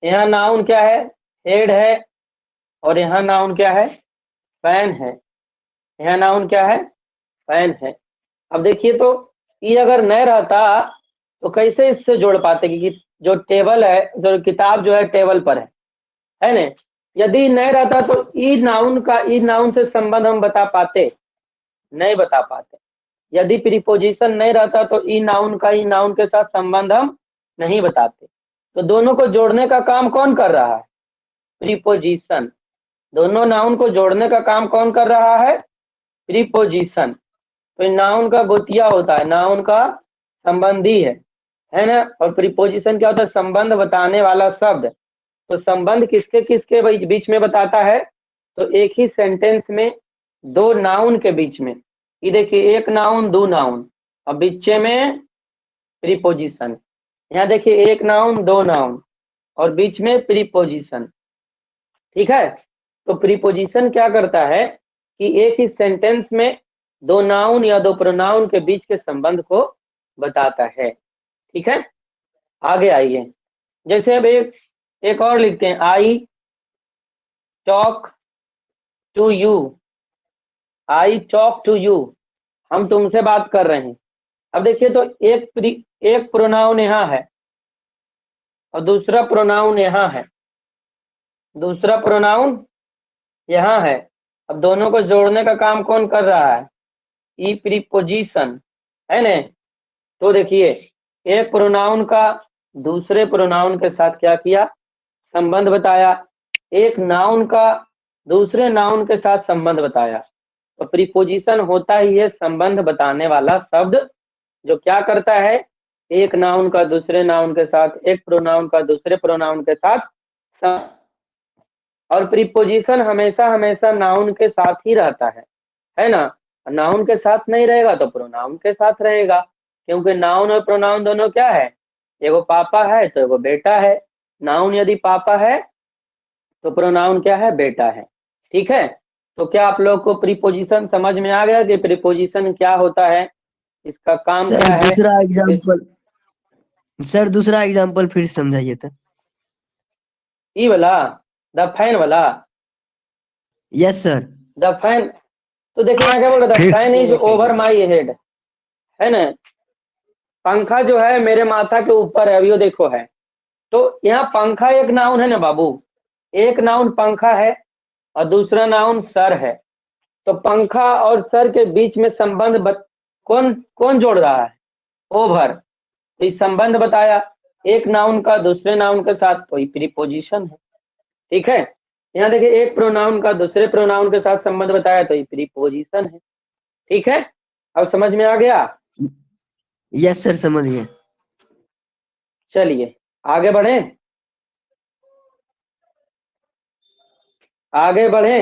यहाँ नाउन क्या है? हेड है। और यहाँ नाउन क्या है? फैन है। यहाँ नाउन क्या है? फैन है। अब देखिए, तो ये अगर नहीं रहता तो कैसे इससे जोड़ पाते कि जो टेबल है, जो किताब जो है टेबल पर है ना। यदि नहीं रहता तो ई नाउन से संबंध हम बता पाते? नहीं बता पाते। यदि प्रीपोजिशन नहीं रहता तो ई नाउन के साथ संबंध हम नहीं बताते। तो दोनों को जोड़ने का काम कौन कर रहा है? प्रीपोजिशन। दोनों नाउन को जोड़ने का काम कौन कर रहा है? प्रीपोजिशन। तो नाउन का गोतिया होता है, नाउन का संबंधी है ना। और प्रीपोजिशन क्या होता है? संबंध बताने वाला शब्द। तो संबंध किसके किसके बीच में बताता है? तो एक ही सेंटेंस में दो नाउन के बीच में। ये देखिए, एक नाउन दो नाउन और बीच में प्रीपोजिशन। यहाँ देखिए, एक नाउन दो नाउन और बीच में प्रीपोजिशन, ठीक है। तो प्रीपोजिशन क्या करता है कि एक ही सेंटेंस में दो नाउन या दो प्रोनाउन के बीच के संबंध को बताता है, ठीक है। आगे आइए, जैसे अब एक और लिखते हैं, I talk to you. I talk to you, हम तुमसे बात कर रहे हैं। अब देखिए, तो एक प्रोनाउन यहाँ है और दूसरा प्रोनाउन यहाँ है, दूसरा प्रोनाउन यहाँ है। अब दोनों को जोड़ने का काम कौन कर रहा है? ई प्रीपोजिशन, है ना। तो देखिए, एक प्रोनाउन का दूसरे प्रोनाउन के साथ क्या किया? संबंध बताया। एक नाउन का दूसरे नाउन के साथ संबंध बताया। तो प्रीपोजिशन होता ही है संबंध बताने वाला शब्द, जो क्या करता है? एक नाउन का दूसरे नाउन के साथ, एक प्रोनाउन का दूसरे प्रोनाउन के साथ। और प्रीपोजिशन हमेशा हमेशा नाउन के साथ ही रहता है ना। नाउन के साथ नहीं रहेगा तो प्रोनाउन के साथ रहेगा, क्योंकि नाउन और प्रोनाउन दोनों क्या है? एगो पापा है तो एगो बेटा है। नाउन यदि पापा है तो प्रोनाउन क्या है? बेटा है, ठीक है। तो क्या आप लोग को प्रीपोजिशन समझ में आ गया कि प्रीपोजिशन क्या होता है, इसका काम सर क्या है? दूसरा एग्जांपल, सर दूसरा एग्जांपल फिर समझाइए तो। ई वाला, द फैन वाला। Yes sir. द फैन, तो देखिए यहाँ क्या बोल रहा था? Fan is over my head, है ना। पंखा जो है मेरे माथा के ऊपर है, अभी वो देखो है। तो यहाँ पंखा एक नाउन है ना बाबू, एक नाउन पंखा है और दूसरा नाउन सर है। तो पंखा और सर के बीच में संबंध कौन जोड़ रहा है? ओवर, तो इस संबंध बताया एक नाउन का दूसरे नाउन के साथ, तो ये प्रीपोजिशन है। ठीक है, यहाँ देखिए एक प्रोनाउन का दूसरे प्रोनाउन के साथ संबंध बताया, तो ये प्रीपोजिशन है। ठीक है, अब समझ में आ गया? यस सर, समझ गए। चलिए आगे बढ़े, आगे बढ़े।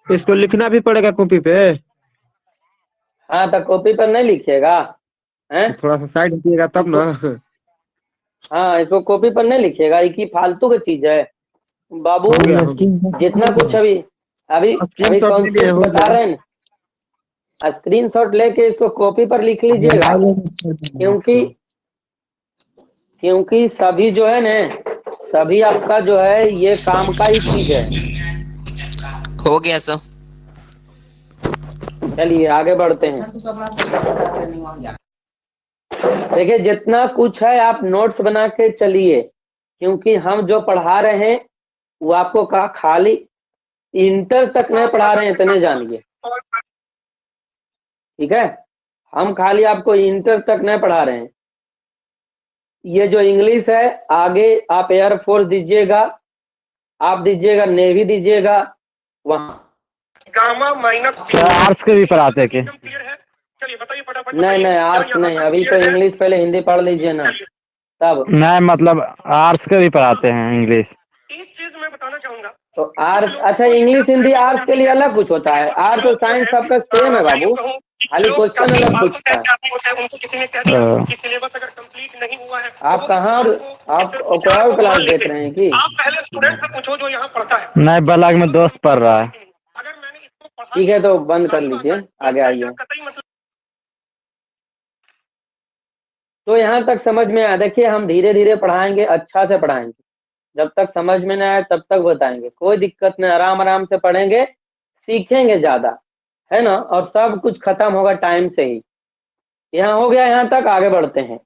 इसको लिखना भी पड़ेगा कॉपी पे? हाँ, तो कॉपी पर नहीं लिखिएगा हैं? थोड़ा सा साइड हटिएगा तब ना। हाँ, इसको कॉपी पर नहीं लिखिएगा, ये की फालतू की चीज है बाबू। हो गया, हो गया। जितना कुछ अभी अभी अभी स्क्रीनशॉट ले लिए, कॉन्सेप्ट हो बता गया। रहे हैं, स्क्रीनशॉट लेके इसको कॉपी पर लिख लीजिएगा, क्योंकि सभी जो है ना, सभी आपका जो है ये काम का ही चीज है। हो गया सर। चलिए आगे बढ़ते हैं। देखिए जितना कुछ है आप नोट्स बना के चलिए, क्योंकि हम जो पढ़ा रहे हैं वो आपको कहा खाली इंटर तक नहीं पढ़ा रहे हैं, इतने जानिए। ठीक है, हम खाली आपको इंटर तक नहीं पढ़ा रहे हैं। ये जो इंग्लिश है आगे आप एयरफोर्स दीजिएगा, आप दीजिएगा नेवी दीजिएगा, वहां गामा माइनस आर्ट्स के भी पढ़ाते हैं क्या? क्लियर है? चलिए बताइए फटाफट। नहीं आर्ट्स नहीं, अभी तो इंग्लिश पहले हिंदी पढ़ लीजिए ना तब। नहीं मतलब आर्ट्स के भी पढ़ाते हैं इंग्लिश। एक चीज मैं बताना चाहूंगा, तो आर्ट्स, अच्छा इंग्लिश हिंदी आर्ट्स के लिए अलग कुछ होता है, आर्ट्स और साइंस सबका सेम है बाबू, खाली क्वेश्चन अलग पूछता है। उनको किसी ने कह दिया कि सिलेबस अगर कंप्लीट नहीं हुआ है, आप कहाँ, आप कोई और क्लास देख रहे हैं कि? आप पहले स्टूडेंट से पूछो जो यहाँ पढ़ता है। नहीं, बलाग में दोस्त पढ़ रहा है। अगर मैंने इसको पढ़ा ठीक है तो बंद कर लीजिए, आगे आइए। कतई मतलब तो यहाँ तक समझ में आया? देखिए हम धीरे धीरे पढ़ाएंगे, अच्छा से पढ़ाएंगे, जब तक समझ में ना आए तब तक बताएंगे, कोई दिक्कत नहीं, आराम आराम से पढ़ेंगे, सीखेंगे ज्यादा, है ना, और सब कुछ खत्म होगा टाइम से ही। यहाँ हो गया, यहाँ तक आगे बढ़ते हैं।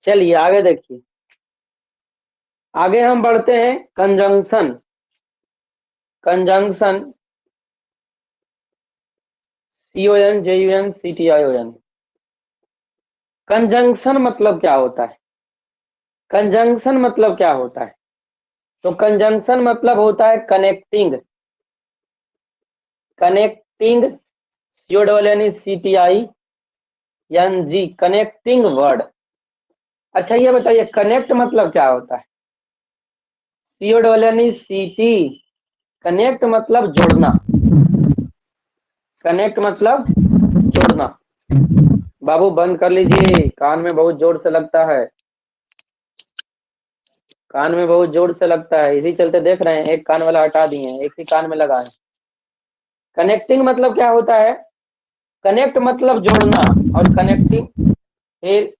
चलिए आगे देखिए, आगे हम बढ़ते हैं कंजंक्शन। Conjunction CONJUNCTION। कंजंक्शन मतलब क्या होता है? कंजंक्शन मतलब क्या होता है? तो कंजंक्शन मतलब होता है connecting, connecting CONNECTING, connecting word. अच्छा ये बताइए कनेक्ट मतलब क्या होता है? CONNECT, कनेक्ट मतलब जोड़ना, कनेक्ट मतलब जोड़ना। बाबू बंद कर लीजिए, कान में बहुत जोर से लगता है, कान में बहुत जोर से लगता है, इसी चलते देख रहे हैं एक कान वाला हटा दिए हैं, एक ही कान में लगा है। कनेक्टिंग मतलब क्या होता है? कनेक्ट मतलब जोड़ना, और कनेक्टिंग फिर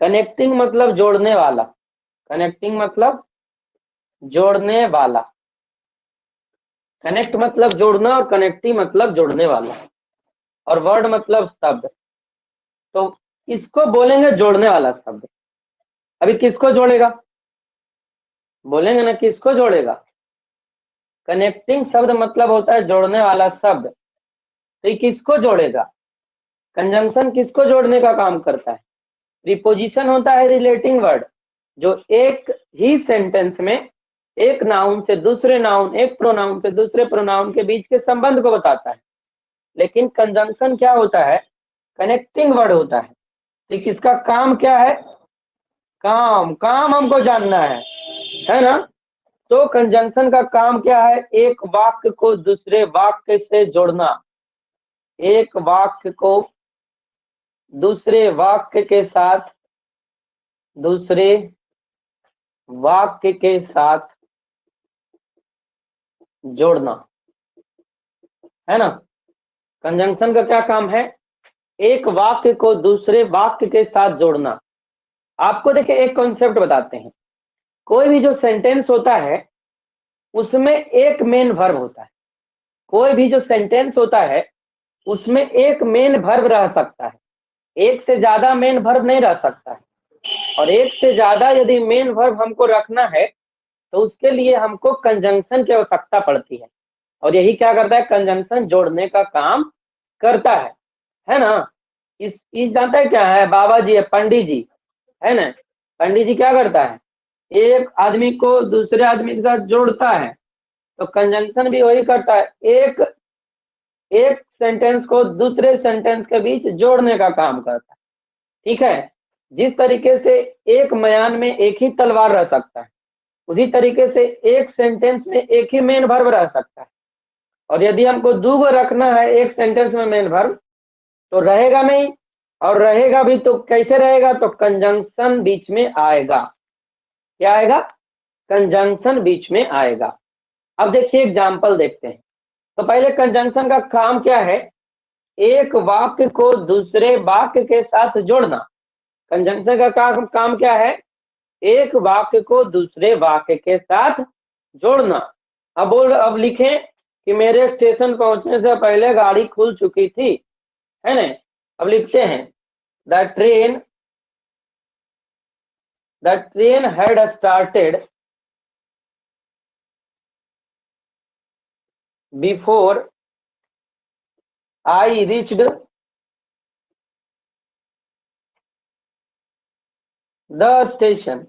कनेक्टिंग मतलब जोड़ने वाला, कनेक्टिंग मतलब जोड़ने वाला, कनेक्ट मतलब जोड़ना और कनेक्टिंग मतलब जोड़ने वाला, और वर्ड मतलब शब्द। तो इसको बोलेंगे जोड़ने वाला शब्द। अभी किसको जोड़ेगा? बोलेंगे ना किसको जोड़ेगा? कनेक्टिंग शब्द मतलब होता है जोड़ने वाला शब्द, तो ये किसको जोड़ेगा? कंजंक्शन किसको जोड़ने का काम करता है? प्रीपोजिशन होता है रिलेटिंग वर्ड, जो एक ही सेंटेंस में एक नाउन से दूसरे नाउन, एक प्रोनाउन से दूसरे प्रोनाउन के बीच के संबंध को बताता है। लेकिन कंजंक्शन क्या होता है? कनेक्टिंग वर्ड होता है। तो किसका काम क्या है? काम, काम हमको जानना है। है ना। तो कंजंक्शन का काम क्या है, एक वाक्य को दूसरे वाक्य से जोड़ना, एक वाक्य को दूसरे वाक्य के साथ, दूसरे वाक्य के साथ जोड़ना, है ना। कंजंक्शन का क्या काम है, एक वाक्य को दूसरे वाक्य के साथ जोड़ना। आपको देखिए एक कॉन्सेप्ट बताते हैं, कोई भी जो सेंटेंस होता है उसमें एक मेन वर्ब होता है, कोई भी जो सेंटेंस होता है उसमें एक मेन वर्ब रह सकता है, एक से ज्यादा मेन वर्ब नहीं रह सकता है। और एक से ज्यादा यदि मेन वर्ब हमको रखना है तो उसके लिए हमको कंजंक्शन की आवश्यकता पड़ती है। और यही क्या करता है, कंजंक्शन जोड़ने का काम करता है ना। इस जानता है क्या है, बाबा जी है, पंडित जी है ना, पंडित जी क्या करता है, एक आदमी को दूसरे आदमी के साथ जोड़ता है। तो कंजंक्शन भी वही करता है, एक सेंटेंस को दूसरे सेंटेंस के बीच जोड़ने का काम करता है। ठीक है, जिस तरीके से एक मयान में एक ही तलवार रह सकता है, उसी तरीके से एक सेंटेंस में एक ही मेन वर्ब रह सकता है। और यदि हमको दो रखना है एक सेंटेंस में मेन वर्ब तो रहेगा नहीं, और रहेगा भी तो कैसे रहेगा, तो कंजंक्शन बीच में आएगा। क्या आएगा, कंजंक्शन बीच में आएगा। अब देखिए एग्जाम्पल देखते हैं। तो पहले कंजंक्शन का काम क्या है, एक वाक्य को दूसरे वाक्य के साथ जोड़ना। कंजंक्शन का काम क्या है, एक वाक्य को दूसरे वाक्य के साथ जोड़ना। अब लिखें कि मेरे स्टेशन पहुंचने से पहले गाड़ी खुल चुकी थी, है ना। अब लिखते हैं the train had started before I reached the station.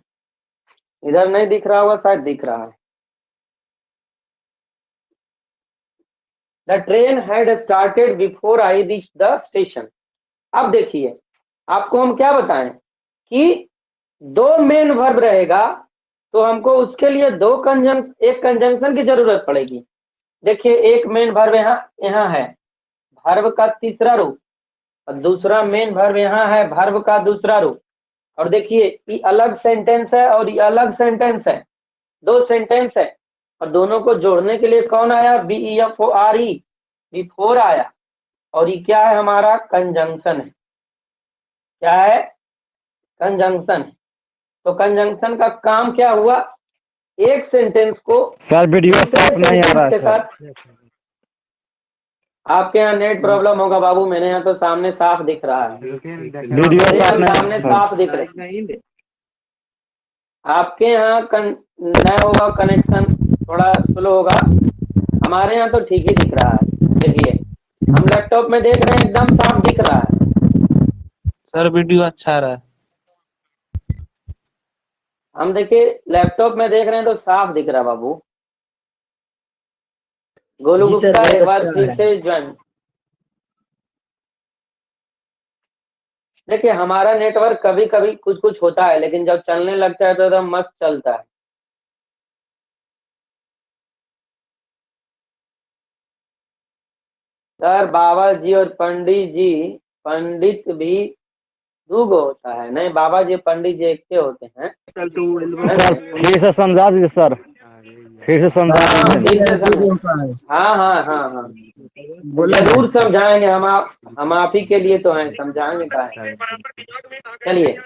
इधर नहीं दिख रहा होगा, शायद दिख रहा है। The train had started before I reach the station. अब देखिए आपको हम क्या बताएं कि दो मेन वर्ब रहेगा तो हमको उसके लिए एक कंजंक्शन की जरूरत पड़ेगी। देखिए एक मेन वर्ब यहाँ है, वर्ब का तीसरा रूप, और दूसरा मेन वर्ब यहाँ है, वर्ब का दूसरा रूप। और देखिए ये अलग सेंटेंस है और ये अलग सेंटेंस है, दो सेंटेंस है, और दोनों को जोड़ने के लिए कौन आया, BEFORE, बिफोर आया। और ये क्या है, हमारा कंजंक्शन है। क्या है, कंजंक्शन है। तो कंजंक्शन का काम क्या हुआ, एक सेंटेंस को सर वीडियो दूसरे साफ नहीं आ रहा है सेंटेंस के सर। साथ। आपके यहाँ नेट प्रॉब्लम होगा बाबू, मेरे यहाँ तो सामने साफ दिख रहा है, वीडियो मेरे साफ यहाँ सामने नहीं साफ दिख रहा है। आपके यहाँ नया होगा, कनेक्शन थोड़ा स्लो होगा, हमारे यहाँ तो ठीक ही दिख रहा है। देखिए हम लैपटॉप में देख रहे हैं, एकदम साफ दिख रहा है सर, वीडियो अच्छा आ रहा है। हम देखिए लैपटॉप में देख रहे हैं तो साफ दिख रहा है बाबू। गोलू जी सर, गुप्ता बहुत एक बार अच्छा आ फिर रहा है। से ज्वाइन। देखिए हमारा नेटवर्क कभी कभी कुछ कुछ होता है, लेकिन जब चलने लगता है तो एकदम मस्त चलता है। सर बाबा जी और पंडित जी, पंडित भी दूगो होता है, नहीं बाबा जी पंडित जी एक के होते हैं। सर फिर से समझा दीजिए सर, फिर से समझा हाँ दीजिए। फिर से समझ, हाँ जरूर समझाएंगे हम आप ही के लिए तो हैं, समझाएंगे का है। चलिए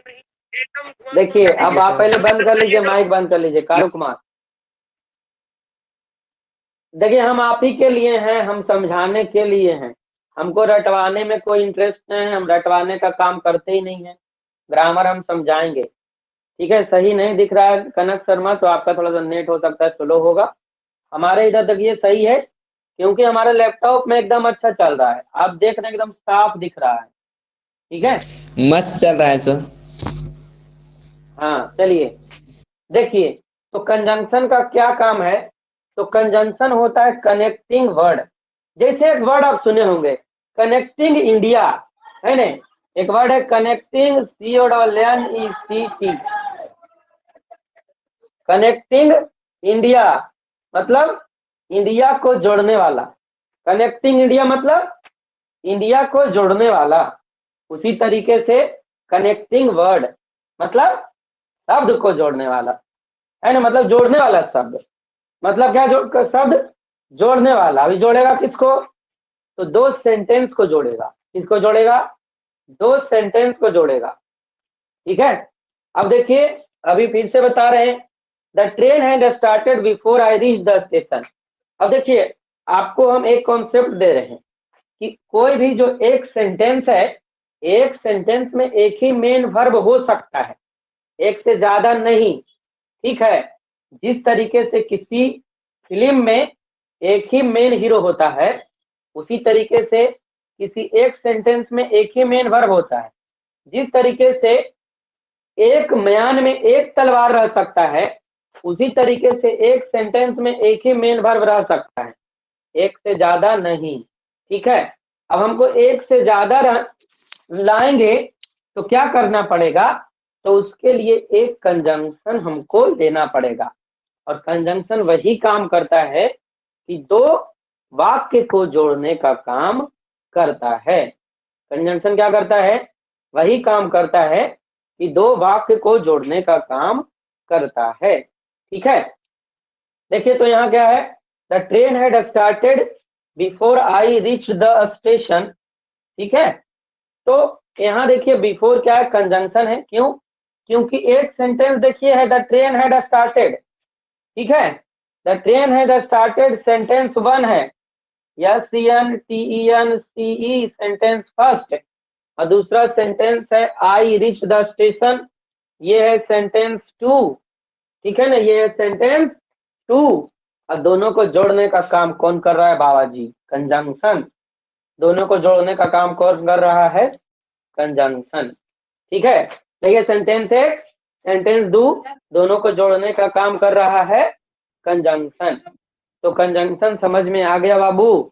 देखिए अब आप पहले बंद कर लीजिए, माइक बंद कर लीजिए कारू कुमार। देखिए हम आप ही के लिए हैं, हम समझाने के लिए हैं, हमको रटवाने में कोई इंटरेस्ट नहीं है, हम रटवाने का काम करते ही नहीं है। ग्रामर हम समझाएंगे, ठीक है। सही नहीं दिख रहा है कनक शर्मा, तो आपका थोड़ा सा नेट हो सकता है स्लो होगा। हमारे इधर तक ये सही है क्योंकि हमारा लैपटॉप में एकदम अच्छा चल रहा है, आप देख रहे हैं एकदम साफ दिख रहा है, ठीक है। मस्त चल रहा है सर। हाँ चलिए देखिए, तो कंजंक्शन का क्या काम है, तो कंजंक्शन होता है कनेक्टिंग वर्ड। जैसे एक वर्ड आप सुने होंगे कनेक्टिंग इंडिया, है ना, एक वर्ड है कनेक्टिंग, CONNECT, कनेक्टिंग इंडिया मतलब इंडिया को जोड़ने वाला, कनेक्टिंग इंडिया मतलब इंडिया को जोड़ने वाला। उसी तरीके से कनेक्टिंग वर्ड मतलब शब्द को जोड़ने वाला, है ना, मतलब जोड़ने वाला शब्द, मतलब क्या शब्द जोड़ने वाला। अभी जोड़ेगा किसको, तो दो सेंटेंस को जोड़ेगा। किसको जोड़ेगा, दो सेंटेंस को जोड़ेगा। ठीक है, अब देखिए अभी फिर से बता रहे हैं, the train had started before I reach the station. अब देखिए आपको हम एक कॉन्सेप्ट दे रहे हैं कि कोई भी जो एक सेंटेंस है, एक सेंटेंस में एक ही मेन वर्ब हो सकता है, एक से ज्यादा नहीं। ठीक है, जिस तरीके से किसी फिल्म में एक ही मेन हीरो होता है, उसी तरीके से किसी एक सेंटेंस में एक ही मेन वर्ब होता है। जिस तरीके से एक म्यान में एक तलवार रह सकता है, उसी तरीके से एक सेंटेंस में एक ही मेन वर्ब रह सकता है, एक से ज्यादा नहीं। ठीक है, अब हमको एक से ज्यादा लाएंगे तो क्या करना पड़ेगा, तो उसके लिए एक कंजंक्शन हमको लेना पड़ेगा। और कंजंक्शन वही काम करता है कि दो वाक्य को जोड़ने का काम करता है। कंजंक्शन क्या करता है, वही काम करता है कि दो वाक्य को जोड़ने का काम करता है। ठीक है, देखिए तो यहाँ क्या है, the train had started before I reach the station. ठीक है, तो यहाँ देखिए बिफोर क्या है, कंजंक्शन है। क्यों, क्योंकि एक सेंटेंस देखिए है द ट्रेन हैड स्टार्टेड। ठीक है, the train had started sentence 1 है, SENTENCE सेंटेंस फर्स्ट, और दूसरा सेंटेंस है आई रीच द स्टेशन, ये है सेंटेंस 2। ठीक है ना, ये है सेंटेंस 2। और दोनों को जोड़ने का काम कौन कर रहा है बाबा जी, कंजंक्शन। दोनों को जोड़ने का काम कौन कर रहा है, कंजंक्शन। ठीक है, देखिए सेंटेंस 1 सेंटेंस 2 दोनों को जोड़ने का काम कर रहा है कंजंक्शन। तो कंजंक्शन समझ में आ गया बाबू।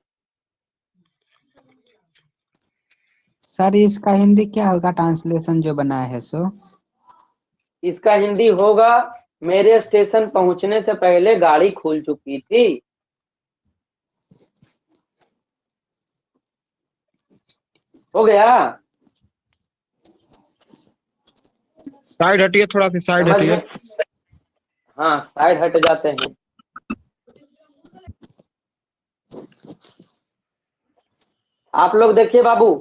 सर इसका हिंदी क्या होगा, ट्रांसलेशन जो बनाया है सो? इसका हिंदी होगा, मेरे स्टेशन पहुंचने से पहले गाड़ी खुल चुकी थी। हो गया, साइड हटिए, थोड़ा सा साइड समझ हटिए। में, हाँ साइड हट जाते हैं। आप लोग देखिए बाबू,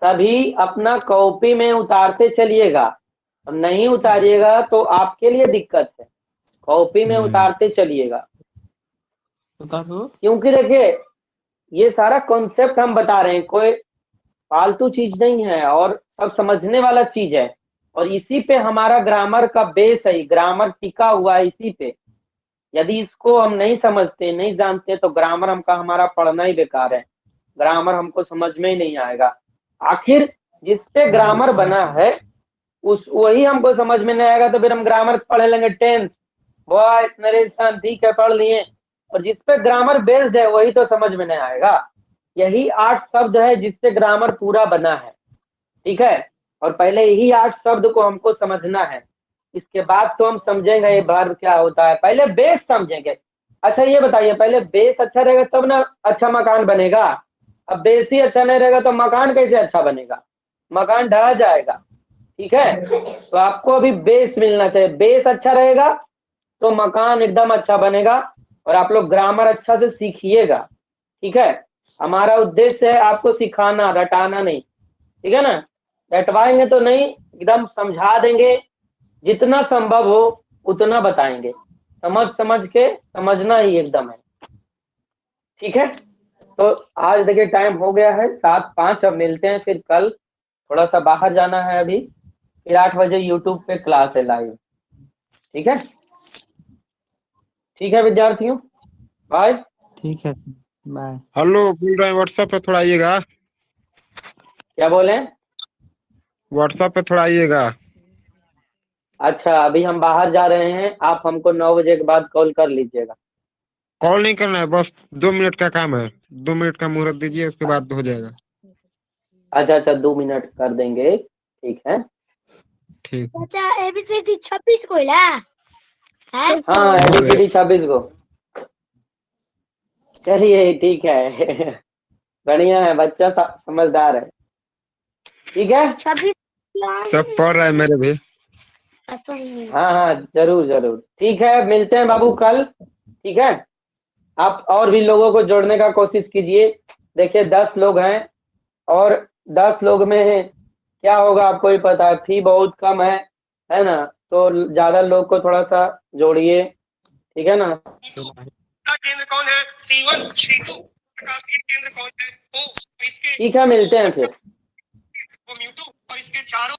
तभी अपना कॉपी में उतारते चलिएगा, और नहीं उतारिएगा तो आपके लिए दिक्कत है। कॉपी में उतारते चलिएगा, क्योंकि देखिए ये सारा कॉन्सेप्ट हम बता रहे हैं, कोई फालतू चीज नहीं है और सब समझने वाला चीज है। और इसी पे हमारा ग्रामर का बेस है, ग्रामर टिका हुआ है इसी पे। यदि इसको हम नहीं समझते, नहीं जानते, तो ग्रामर हमारा पढ़ना ही बेकार है। ग्रामर हमको समझ में ही नहीं आएगा। आखिर जिसपे ग्रामर बना है उस वही हमको समझ में नहीं आएगा, तो फिर हम ग्रामर पढ़ लेंगे टेंस, वॉइस, नरेशन, ठीक है पढ़ लिए, और जिसपे ग्रामर बेस्ड है वही तो समझ में नहीं आएगा। यही 8 शब्द है जिससे ग्रामर पूरा बना है। ठीक है, और पहले यही 8 शब्द को हमको समझना है, इसके बाद तो हम समझेंगे ये वर्ब क्या होता है। पहले बेस समझेंगे। अच्छा ये बताइए, पहले बेस अच्छा रहेगा तब ना अच्छा मकान बनेगा। अब बेस ही अच्छा नहीं रहेगा तो मकान कैसे अच्छा बनेगा, मकान ढह जाएगा। ठीक है, तो आपको अभी बेस मिलना चाहिए, बेस अच्छा रहेगा तो मकान एकदम अच्छा बनेगा। और आप लोग ग्रामर अच्छा से सीखिएगा। ठीक है, हमारा उद्देश्य है आपको सिखाना, रटाना नहीं। ठीक है ना, रटवाएंगे तो नहीं, एकदम समझा देंगे, जितना संभव हो उतना बताएंगे, समझ समझ के समझना ही एकदम है। ठीक है, तो आज देखिए टाइम हो गया है 7:05। अब मिलते हैं फिर कल, थोड़ा सा बाहर जाना है अभी, फिर 8 बजे यूट्यूब पे क्लास है लाइव। ठीक है, ठीक है विद्यार्थियों, बाय। ठीक है, बाय। हेलो बोल रहे हैं, व्हाट्सएप पे थोड़ा आइएगा। क्या बोले, व्हाट्सएप पे थोड़ा आइएगा। अच्छा अभी हम बाहर जा रहे हैं, आप हमको 9 बजे के बाद कॉल कर लीजिएगा। कॉल नहीं करना है, बस 2 मिनट का काम है। 2 मिनट का मुहूर्त दीजिए, उसके बाद हो जाएगा। अच्छा अच्छा 2 मिनट कर देंगे, ठीक है। ठीक। चाचा ABCD 26 कोइला हाँ ABCD 26 को। चलिए ठीक है बढ़िया है, बच्चा समझदार है। ठीक है, 26 सब पढ़ रहा है मेरे भी। हाँ हाँ जरूर जरूर। ठीक है, मिलते हैं बाबू कल। ठीक है, आप और भी लोगों को जोड़ने का कोशिश कीजिए। देखिए 10 लोग हैं और 10 लोग में क्या होगा आपको ही पता है, फी बहुत कम है ना, तो ज्यादा लोग को थोड़ा सा जोड़िए। ठीक है ना। का केंद्र कौन है? C1 C2 का केंद्र कौन है? O। इसके ठीक है, मिलते हैं फिर। वो म्यूटू और इसके चारों